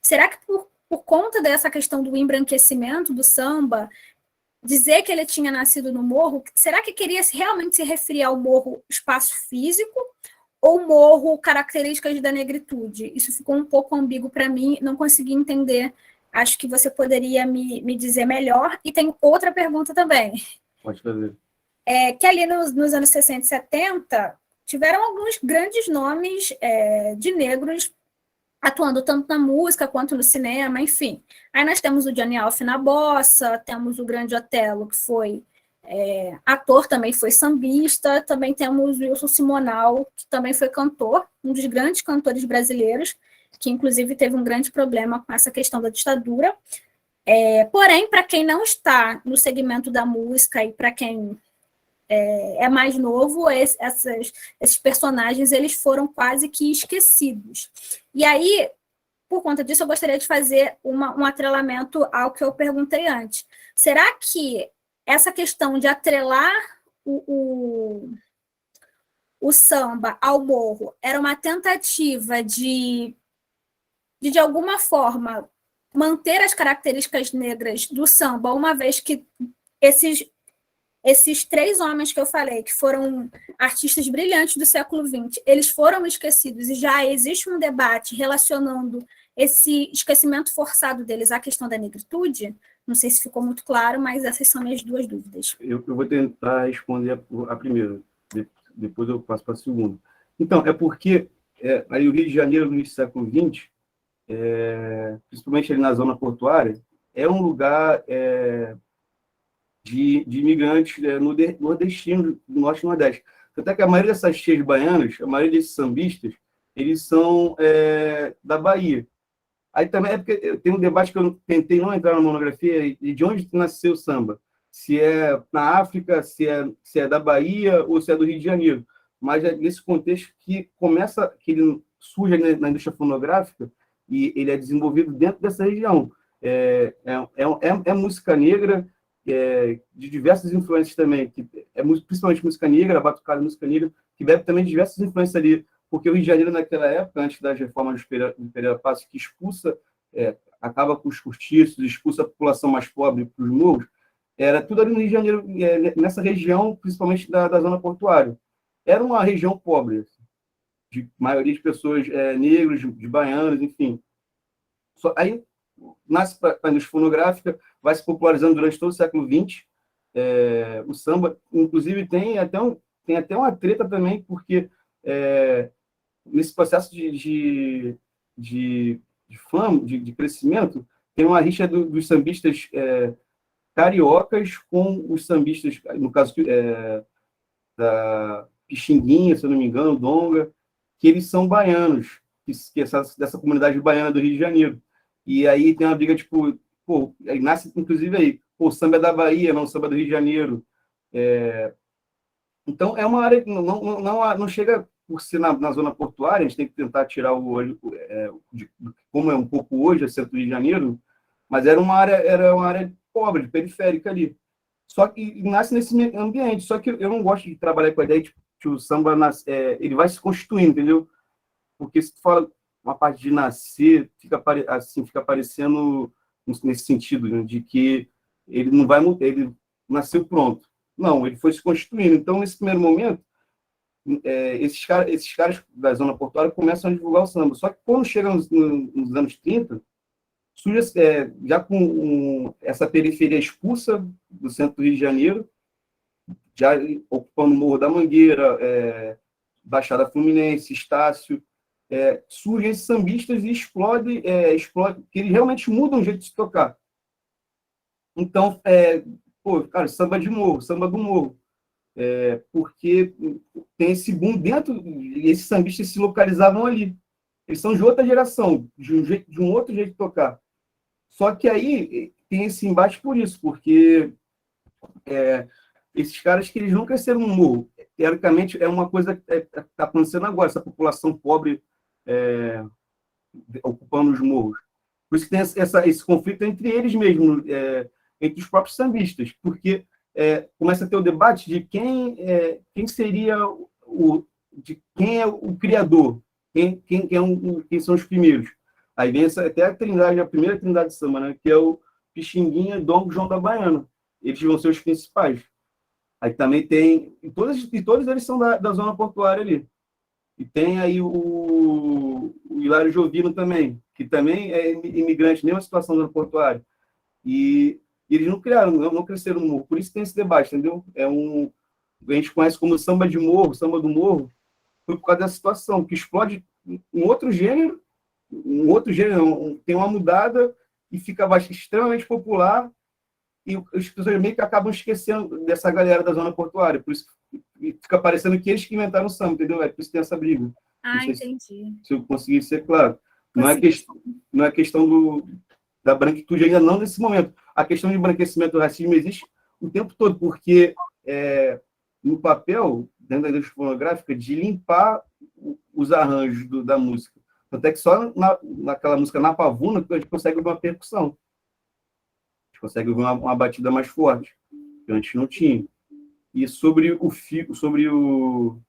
Será que por conta dessa questão do embranquecimento do samba, dizer que ele tinha nascido no morro, será que queria realmente se referir ao morro espaço físico ou morro características da negritude? Isso ficou um pouco ambíguo para mim, não consegui entender. Acho que você poderia me dizer melhor. E tem outra pergunta também. Pode fazer. Que ali nos anos 60 e 70, tiveram alguns grandes nomes de negros atuando tanto na música quanto no cinema, enfim. Aí nós temos o Johnny Alf na bossa, temos o Grande Otelo, que foi ator, também foi sambista, também temos o Wilson Simonal, que também foi cantor, um dos grandes cantores brasileiros, que inclusive teve um grande problema com essa questão da ditadura. Porém, para quem não está no segmento da música e para quem é mais novo, esses personagens eles foram quase que esquecidos. E aí, por conta disso, eu gostaria de fazer um atrelamento ao que eu perguntei antes. Será que essa questão de atrelar o samba ao morro era uma tentativa de alguma forma, manter as características negras do samba, uma vez que esses três homens que eu falei, que foram artistas brilhantes do século XX, eles foram esquecidos e já existe um debate relacionando esse esquecimento forçado deles à questão da negritude? Não sei se ficou muito claro, mas essas são minhas duas dúvidas. Eu vou tentar responder a primeira, depois eu passo para a segunda. Então, é porque aí o Rio de Janeiro, no início do século XX, principalmente ali na zona portuária, é um lugar de imigrantes nordestinos, do Norte e Nordeste. Até que a maioria dessas cheias baianas, a maioria desses sambistas, eles são da Bahia. Aí também porque tem um debate que eu tentei não entrar na monografia, de onde nasceu o samba. Se é na África, se é da Bahia ou se é do Rio de Janeiro. Mas é nesse contexto que ele surge na indústria fonográfica e ele é desenvolvido dentro dessa região. É música negra, de diversas influências também, principalmente música negra, batucada música negra, que bebe também de diversas influências ali porque o Rio de Janeiro, naquela época, antes das reformas do Pereira Passos, que expulsa, acaba com os cortiços, expulsa a população mais pobre para os morros, era tudo ali no Rio de Janeiro, nessa região, principalmente da zona portuária. Era uma região pobre, de maioria de pessoas negros, de baianos, enfim. Aí nasce para a indústria fonográfica, vai se popularizando durante todo o século XX. O samba, inclusive, tem até uma treta também, porque nesse processo de fama, de crescimento, tem uma rixa dos sambistas cariocas com os sambistas, no caso da Pixinguinha, se eu não me engano, Donga, que eles são baianos, dessa comunidade baiana do Rio de Janeiro. E aí tem uma briga, tipo, aí nasce, inclusive, aí, o samba é da Bahia, não o samba do Rio de Janeiro. Então, é uma área que não chega por ser na zona portuária, a gente tem que tentar tirar o olho, como é um pouco hoje, a centro do Rio de Janeiro, mas era uma área pobre, periférica ali. Só que nasce nesse ambiente, só que eu não gosto de trabalhar com a ideia de que o samba ele vai se constituindo, entendeu? Porque se tu fala uma parte de nascer, fica parecendo nesse sentido, né, de que ele não vai mudar, ele nasceu pronto. Não, ele foi se constituindo. Então, nesse primeiro momento, esses caras da zona portuária começam a divulgar o samba. Só que quando chegam nos anos 30, surge, já com essa periferia expulsa do centro do Rio de Janeiro, já ocupando o Morro da Mangueira, Baixada Fluminense, Estácio, surgem esses sambistas e explode, que eles realmente mudam o jeito de se tocar. Então, cara, samba de morro, samba do morro. Porque tem esse boom dentro, e esses sambistas se localizavam ali. Eles são de outra geração, de um outro jeito de tocar. Só que aí tem esse embate por isso, porque esses caras que eles não cresceram no morro. Teoricamente, é uma coisa que está acontecendo agora, essa população pobre ocupando os morros. Por isso que tem esse conflito entre eles mesmos, entre os próprios sambistas, porque começa a ter o debate de quem seria de quem é o criador, quem são os primeiros. Aí vem até a primeira trindade de samba, né, que é o Pixinguinha, Dongo, João da Baiana. Eles vão ser os principais. Aí também tem... E todos eles são da zona portuária ali. E tem aí o Hilário Jovino também, que também é imigrante, mesma situação da zona portuária. E eles não criaram, não cresceram no morro. Por isso tem esse debate, entendeu? A gente conhece como samba de morro, samba do morro, foi por causa dessa situação, que explode um outro gênero, tem uma mudada e fica extremamente popular, e as pessoas meio que acabam esquecendo dessa galera da zona portuária. Por isso fica parecendo que eles que inventaram o samba, entendeu? Por isso tem essa briga. Entendi. Se eu conseguir ser claro. Não é questão da branquitude ainda não nesse momento. A questão de embranquecimento do racismo existe o tempo todo, porque no papel, dentro da indústria fonográfica, de limpar os arranjos da música. Tanto é que só naquela música Na Pavuna que a gente consegue ouvir uma percussão. A gente consegue ouvir uma batida mais forte, que antes não tinha. E sobre o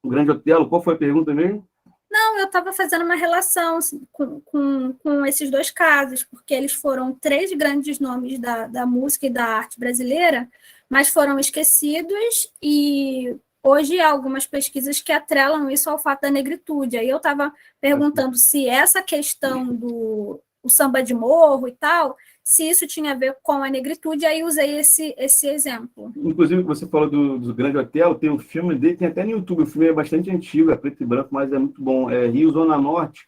Grande Otelo, qual foi a pergunta mesmo? Não, eu estava fazendo uma relação com esses dois casos, porque eles foram 3 grandes nomes da música e da arte brasileira, mas foram esquecidos, e hoje há algumas pesquisas que atrelam isso ao fato da negritude. Aí eu estava perguntando se essa questão do samba de morro e tal, se isso tinha a ver com a negritude, aí usei esse exemplo. Inclusive, você falou do Grande Otelo, tem um filme dele, tem até no YouTube, o filme é bastante antigo, é preto e branco, mas é muito bom. Rio Zona Norte,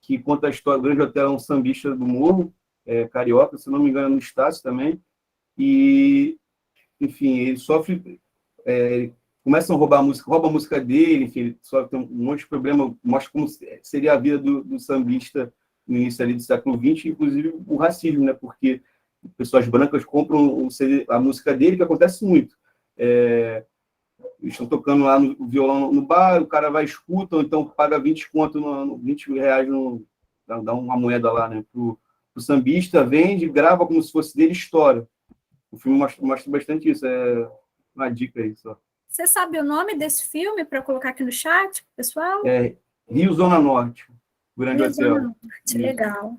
que conta a história. O Grande Otelo é um sambista do morro, carioca, se não me engano, no Estácio também, e, enfim, ele sofre... começam a rouba a música dele, enfim, ele sofre, tem um monte de problema, mostra como seria a vida do sambista no início ali do século XX, inclusive o racismo, né? Porque pessoas brancas compram a música dele, que acontece muito. Eles estão tocando lá no violão no bar, o cara vai escuta, ou então paga 20 conto, 20 reais, dá uma moeda lá, né? Pro sambista, vende, grava como se fosse dele, estoura. O filme mostra bastante isso, uma dica aí só. Você sabe o nome desse filme para colocar aqui no chat, pessoal? Rio Zona Norte, Grande Rio Zona Hotel. Norte, Isso. legal.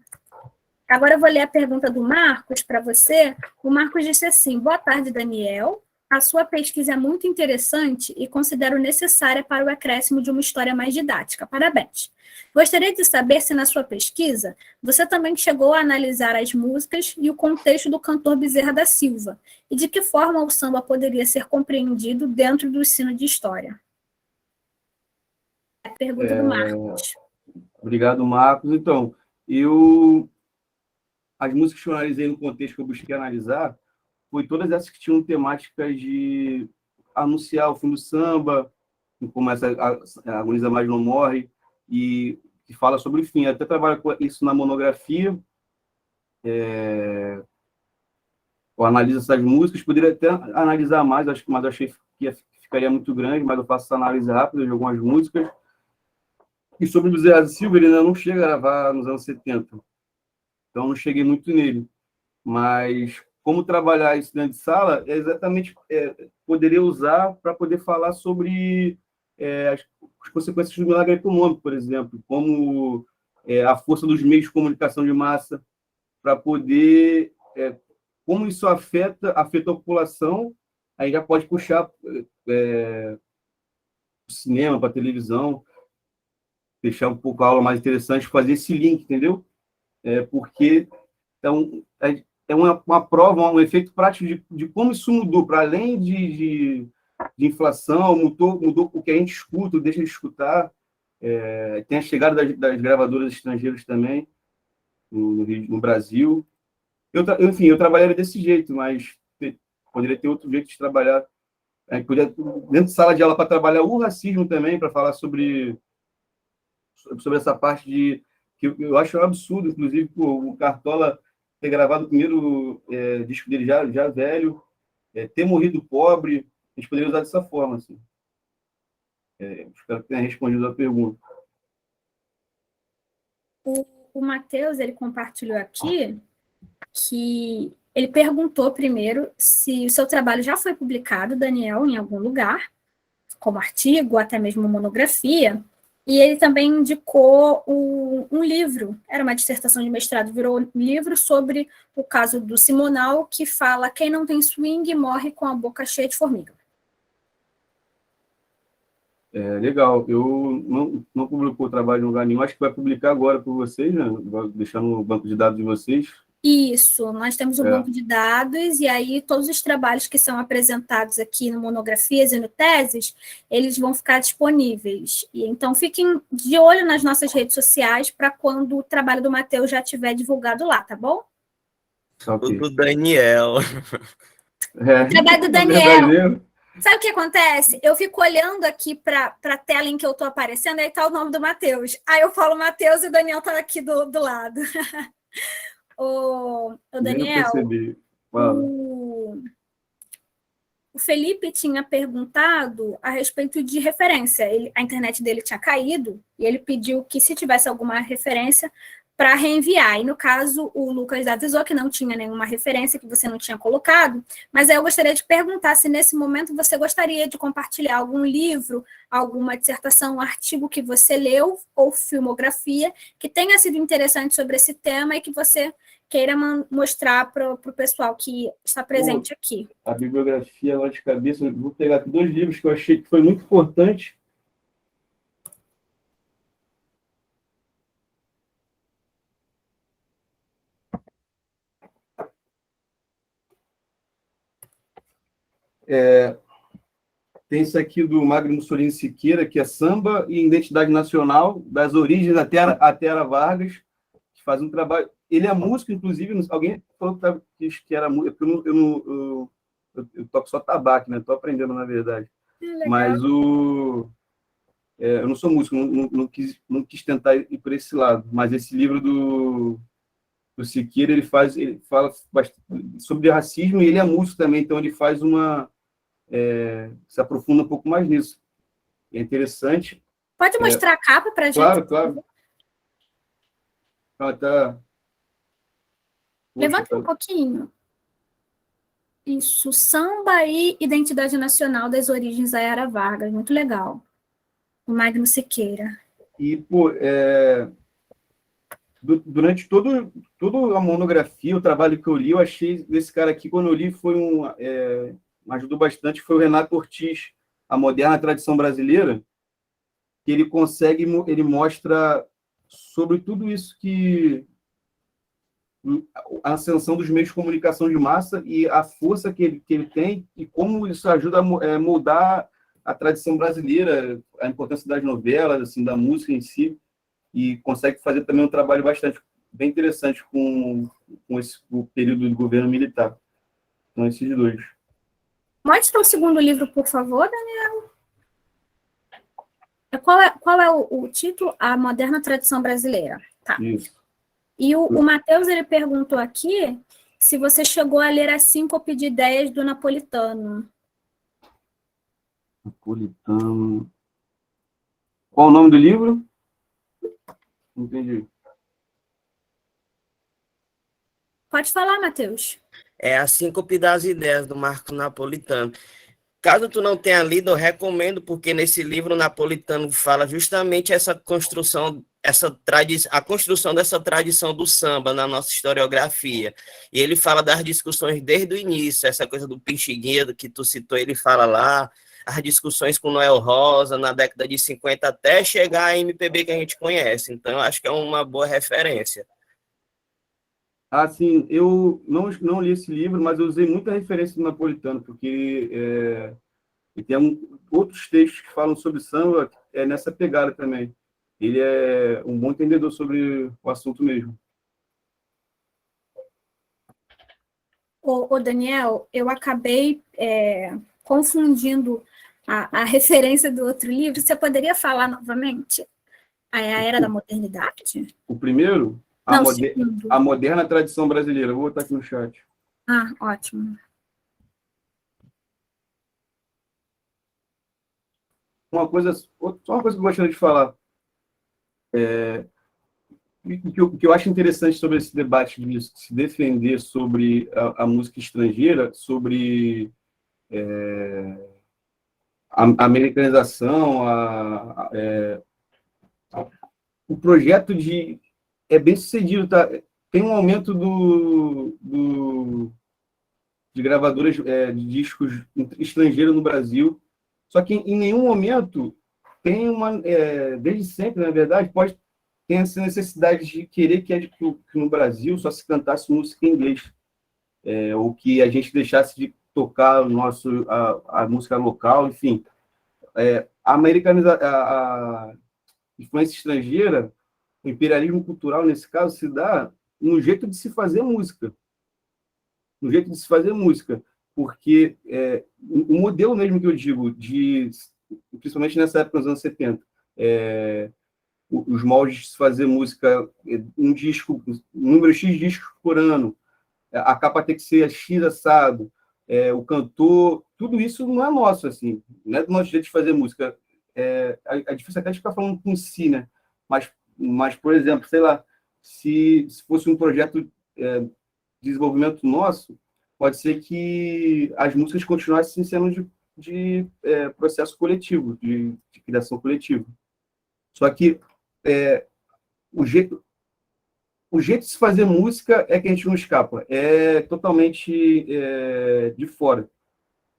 Agora eu vou ler a pergunta do Marcos para você. O Marcos disse assim: boa tarde, Daniel. A sua pesquisa é muito interessante e considero necessária para o acréscimo de uma história mais didática. Parabéns. Gostaria de saber se na sua pesquisa você também chegou a analisar as músicas e o contexto do cantor Bezerra da Silva e de que forma o samba poderia ser compreendido dentro do ensino de história. A pergunta do Marcos. Obrigado, Marcos. Então, as músicas que eu analisei no contexto que eu busquei analisar foi todas essas que tinham temáticas de anunciar o fim do samba, como essa a Agoniza Mais Não Morre, e que fala sobre o fim. Eu até trabalho com isso na monografia. Eu analiso essas músicas, poderia até analisar mais, mas eu achei que ficaria muito grande, mas eu faço essa análise rápida de algumas músicas. E sobre o Bezerra da Silva, ele ainda não chega a gravar nos anos 70. Então, não cheguei muito nele. Mas como trabalhar isso dentro de sala, poderia usar para poder falar sobre as consequências do milagre econômico, por exemplo, como a força dos meios de comunicação de massa, para poder... como isso afeta a população, aí já pode puxar para o cinema, para a televisão, deixar um pouco a aula mais interessante, fazer esse link, entendeu? Porque então, é uma prova, um efeito prático de como isso mudou, para além de inflação, mudou o que a gente escuta, deixa de escutar. Tem a chegada das gravadoras estrangeiras também no Brasil. Enfim, eu trabalharia desse jeito, mas poderia ter outro jeito de trabalhar. Dentro de sala de aula, para trabalhar o racismo também, para falar sobre essa parte que eu acho um absurdo, inclusive, o Cartola ter gravado o primeiro disco dele já velho, ter morrido pobre. A gente poderia usar dessa forma, assim. Espero que tenha respondido a pergunta. O Matheus, ele compartilhou aqui que ele perguntou primeiro se o seu trabalho já foi publicado, Daniel, em algum lugar, como artigo, até mesmo monografia, e ele também indicou um livro, era uma dissertação de mestrado, virou um livro sobre o caso do Simonal, que fala: quem não tem swing morre com a boca cheia de formiga. Legal. Eu não publicou o trabalho em lugar nenhum, acho que vai publicar agora por vocês, né? Vou deixar no banco de dados de vocês. Isso, nós temos o banco de dados, e aí todos os trabalhos que são apresentados aqui no Monografias e no Teses, eles vão ficar disponíveis. E então fiquem de olho nas nossas redes sociais para quando o trabalho do Matheus já estiver divulgado lá, tá bom? Okay. Do Daniel. O trabalho do Daniel. Sabe o que acontece? Eu fico olhando aqui para a tela em que eu estou aparecendo, aí está o nome do Matheus. Aí eu falo Matheus e o Daniel está aqui do lado. O Daniel, o Felipe tinha perguntado a respeito de referência. A internet dele tinha caído e ele pediu que, se tivesse alguma referência, para reenviar. E, no caso, o Lucas avisou que não tinha nenhuma referência, que você não tinha colocado, mas aí eu gostaria de perguntar se, nesse momento, você gostaria de compartilhar algum livro, alguma dissertação, um artigo que você leu, ou filmografia, que tenha sido interessante sobre esse tema e que você queira mostrar para o pessoal que está presente aqui. A bibliografia lá de cabeça, eu vou pegar aqui 2 livros que eu achei que foi muito importante. Tem isso aqui do Magno Mussolini Siqueira, que é Samba e Identidade Nacional, das origens até Ara Vargas, que faz um trabalho... Ele é músico, inclusive, alguém falou que era músico, eu toco só tabaco, né? Estou aprendendo, na verdade. Mas eu não sou músico, não quis tentar ir por esse lado, mas esse livro do Siqueira, ele fala sobre racismo, e ele é músico também, então ele faz se aprofunda um pouco mais nisso. É interessante. Pode mostrar a capa para a gente? Claro. Levanta um pouquinho. Isso, Samba e Identidade Nacional das Origens da Era Vargas, muito legal. O Magno Siqueira. E, pô, durante toda a monografia, o trabalho que eu li, eu achei desse cara aqui, quando eu li, me ajudou bastante, foi o Renato Ortiz, A Moderna Tradição Brasileira, que ele mostra sobre tudo isso que a ascensão dos meios de comunicação de massa e a força que ele tem e como isso ajuda a moldar a tradição brasileira, a importância das novelas, assim, da música em si, e consegue fazer também um trabalho bem interessante com o período do governo militar. Então, esses dois. Mostra o segundo livro, por favor, Daniel. Qual é o título? A Moderna Tradição Brasileira. Tá. Isso. E o Matheus, ele perguntou aqui se você chegou a ler a síncope de ideias do Napolitano. Napolitano. Qual o nome do livro? Entendi. Pode falar, Matheus. É a Síncope das Ideias, do Marco Napolitano. Caso tu não tenha lido, eu recomendo, porque nesse livro o Napolitano fala justamente essa construção, a construção dessa tradição do samba na nossa historiografia. E ele fala das discussões desde o início, essa coisa do Pixinguinha que tu citou, ele fala lá, as discussões com Noel Rosa na década de 50 até chegar à MPB que a gente conhece. Então, eu acho que é uma boa referência. Ah, sim, eu não li esse livro, mas eu usei muita referência do Napolitano, porque e tem outros textos que falam sobre samba nessa pegada também. Ele é um bom entendedor sobre o assunto mesmo. Ô Daniel, eu acabei confundindo a referência do outro livro. Você poderia falar novamente? A Era da Modernidade? O primeiro? A Moderna Tradição Brasileira. Vou botar aqui no chat. Ah, ótimo. Só uma coisa que eu gostaria de falar. O que eu acho interessante sobre esse debate de se defender sobre a música estrangeira, sobre a americanização, o projeto é bem sucedido, tá? Tem um aumento de gravadoras de discos estrangeiros no Brasil, só que em nenhum momento tem desde sempre, na verdade, tem essa necessidade de querer que no Brasil só se cantasse música em inglês, ou que a gente deixasse de tocar a música local, enfim. A influência estrangeira, o imperialismo cultural, nesse caso, se dá no jeito de se fazer música. No jeito de se fazer música. Porque o modelo mesmo que eu digo, principalmente nessa época, nos anos 70, os moldes de se fazer música, um disco, número X discos por ano, a capa tem que ser X assado, o cantor, tudo isso não é nosso, assim, não é do nosso jeito de fazer música. É difícil até de ficar falando com si, né? Mas, por exemplo, sei lá, se fosse um projeto de desenvolvimento nosso, pode ser que as músicas continuassem sendo de processo coletivo, de criação coletiva. Só que o jeito de se fazer música é que a gente não escapa, é totalmente de fora.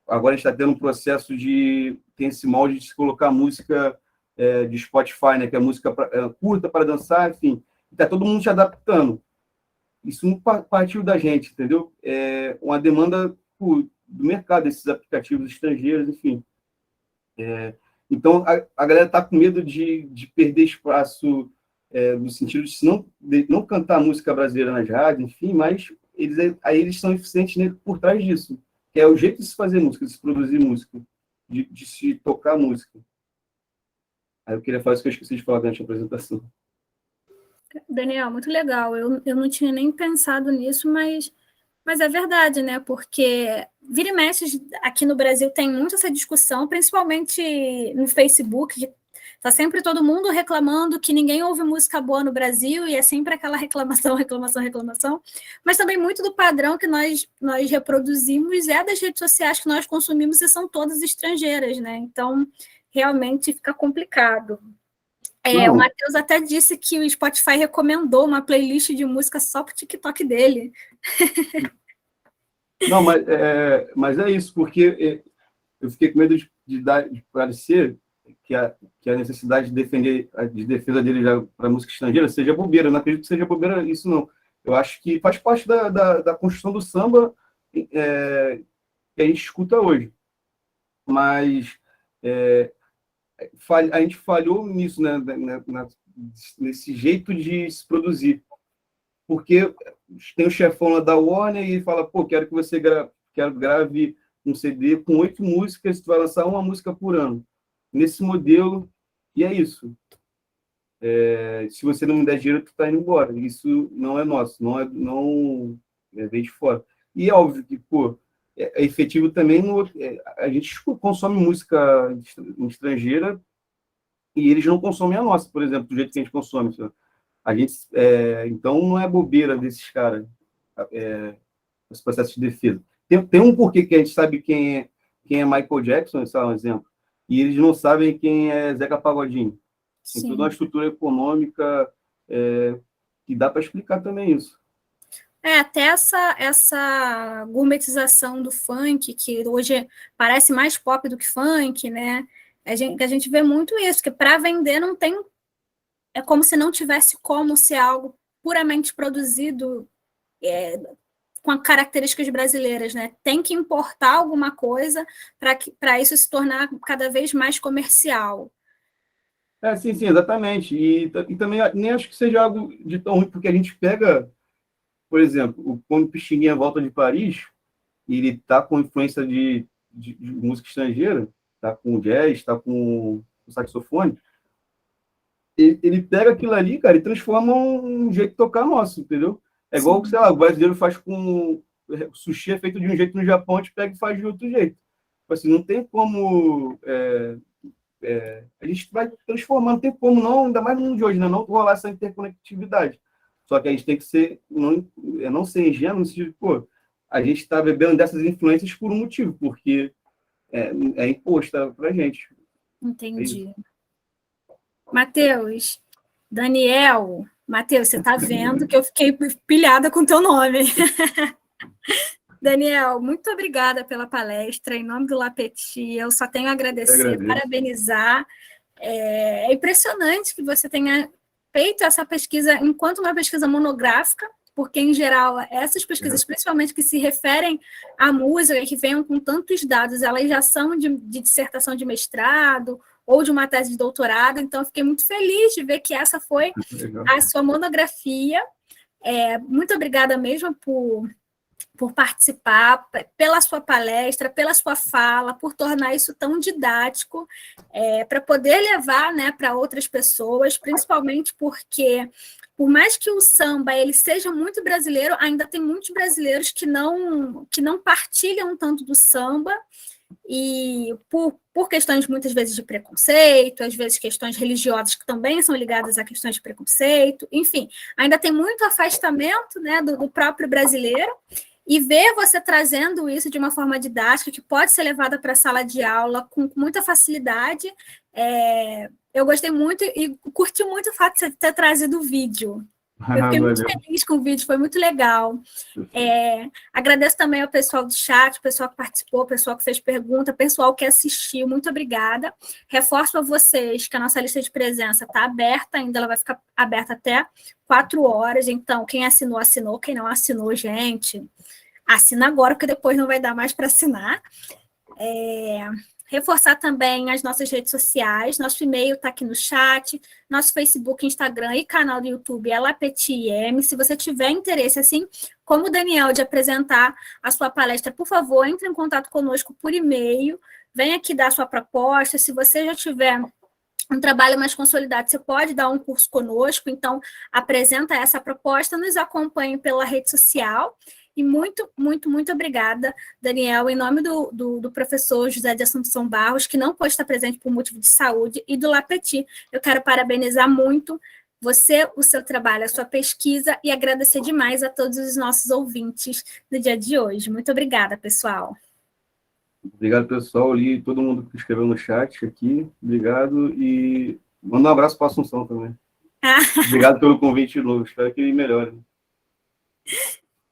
Agora a gente está tendo um processo tem esse molde de se colocar música de Spotify, né, que é música curta para dançar, enfim, está todo mundo se adaptando. Isso não partiu da gente, entendeu? É uma demanda do mercado, desses aplicativos estrangeiros, enfim. Então, a galera está com medo de perder espaço no sentido de não cantar música brasileira nas rádios, enfim, mas eles são eficientes por trás disso, que é o jeito de se fazer música, de se produzir música, de se tocar música. Aí eu queria falar isso que eu esqueci de falar durante a apresentação. Daniel, muito legal. Eu não tinha nem pensado nisso, mas é verdade, né? Porque vira e mexe aqui no Brasil tem muito essa discussão, principalmente no Facebook, Tá sempre todo mundo reclamando que ninguém ouve música boa no Brasil, e é sempre aquela reclamação, reclamação, reclamação. Mas também muito do padrão que nós reproduzimos é das redes sociais que nós consumimos, e são todas estrangeiras, né? Então, realmente fica complicado. O Matheus até disse que o Spotify recomendou uma playlist de música só para o TikTok dele. Não, mas é isso, porque eu fiquei com medo de parecer que a necessidade de defesa dele para a música estrangeira seja bobeira. Eu não acredito que seja bobeira isso, não. Eu acho que faz parte da construção do samba que a gente escuta hoje. Mas a gente falhou nisso, né, nesse jeito de se produzir. Porque tem o chefão lá da Warner e ele fala, pô, quero que você grave um CD com 8 músicas, tu vai lançar uma música por ano. Nesse modelo, e é isso. Se você não me der dinheiro, tu tá indo embora. Isso não é nosso, não vem de fora. E é óbvio que, pô, é efetivo também, a gente consome música estrangeira e eles não consomem a nossa, por exemplo, do jeito que a gente consome. A gente, então, não é bobeira desses caras, esse processo de defesa. Tem um porquê que a gente sabe quem é Michael Jackson, esse é um exemplo, e eles não sabem quem é Zeca Pagodinho. Tem toda uma estrutura econômica que dá para explicar também isso. Até essa gourmetização do funk, que hoje parece mais pop do que funk, né? A gente vê muito isso, que para vender não tem... É como se não tivesse como ser algo puramente produzido com características brasileiras, né? Tem que importar alguma coisa para isso se tornar cada vez mais comercial. Sim, exatamente. E também nem acho que seja algo de tão ruim, porque a gente pega, por exemplo, quando o Pixinguinha volta de Paris, e ele está com influência de música estrangeira, está com jazz, está com o saxofone, ele pega aquilo ali, cara, e transforma um jeito de tocar nosso, entendeu? É igual, sei lá, o brasileiro faz com... Sushi é feito de um jeito no Japão, a gente pega e faz de outro jeito. Assim, não tem como... a gente vai transformando, não tem como não, ainda mais no mundo de hoje, né? Não rolar essa interconectividade. Só que a gente tem que ser... Não ser ingênuo no sentido de, pô, a gente está bebendo dessas influências por um motivo, porque é imposta pra gente. Entendi. Matheus, Daniel, Matheus, você está vendo que eu fiquei pilhada com o teu nome. Daniel, muito obrigada pela palestra. Em nome do La Petit, eu só tenho a agradecer, parabenizar. É impressionante que você tenha feito essa pesquisa enquanto uma pesquisa monográfica, porque, em geral, essas pesquisas, principalmente que se referem à música, que venham com tantos dados, elas já são de dissertação de mestrado ou de uma tese de doutorado, então eu fiquei muito feliz de ver que essa foi a sua monografia. Muito obrigada mesmo por participar, pela sua palestra, pela sua fala, por tornar isso tão didático, para poder levar, né, para outras pessoas, principalmente porque, por mais que o samba ele seja muito brasileiro, ainda tem muitos brasileiros que não partilham tanto do samba, e por questões muitas vezes de preconceito, às vezes questões religiosas que também são ligadas a questões de preconceito, enfim, ainda tem muito afastamento, né, do próprio brasileiro, e ver você trazendo isso de uma forma didática, que pode ser levada para a sala de aula com muita facilidade. Eu gostei muito e curti muito o fato de você ter trazido o vídeo. Eu fiquei muito feliz com o vídeo, foi muito legal. Agradeço também ao pessoal do chat, o pessoal que participou, o pessoal que fez pergunta, o pessoal que assistiu, muito obrigada. Reforço a vocês que a nossa lista de presença está aberta, ainda ela vai ficar aberta até 4 horas, então quem assinou, assinou, quem não assinou, gente, assina agora, porque depois não vai dar mais para assinar. Reforçar também as nossas redes sociais, nosso e-mail está aqui no chat, nosso Facebook, Instagram e canal do YouTube é La Petit IM. Se você tiver interesse, assim como o Daniel, de apresentar a sua palestra, por favor, entre em contato conosco por e-mail, venha aqui dar a sua proposta. Se você já tiver um trabalho mais consolidado, você pode dar um curso conosco, então apresenta essa proposta, nos acompanhe pela rede social. E muito, muito, muito obrigada, Daniel, em nome do professor José de Assumpção Barros, que não pôde estar presente por motivo de saúde, e do LAPETI. Eu quero parabenizar muito você, o seu trabalho, a sua pesquisa, e agradecer demais a todos os nossos ouvintes no dia de hoje. Muito obrigada, pessoal. Obrigado, pessoal, e todo mundo que escreveu no chat aqui. Obrigado, e manda um abraço para a Assunção também. Obrigado pelo convite de novo, espero que ele melhore.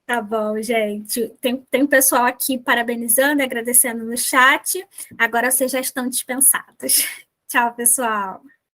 Tá bom, gente. Tem pessoal aqui parabenizando e agradecendo no chat. Agora vocês já estão dispensados. Tchau, pessoal.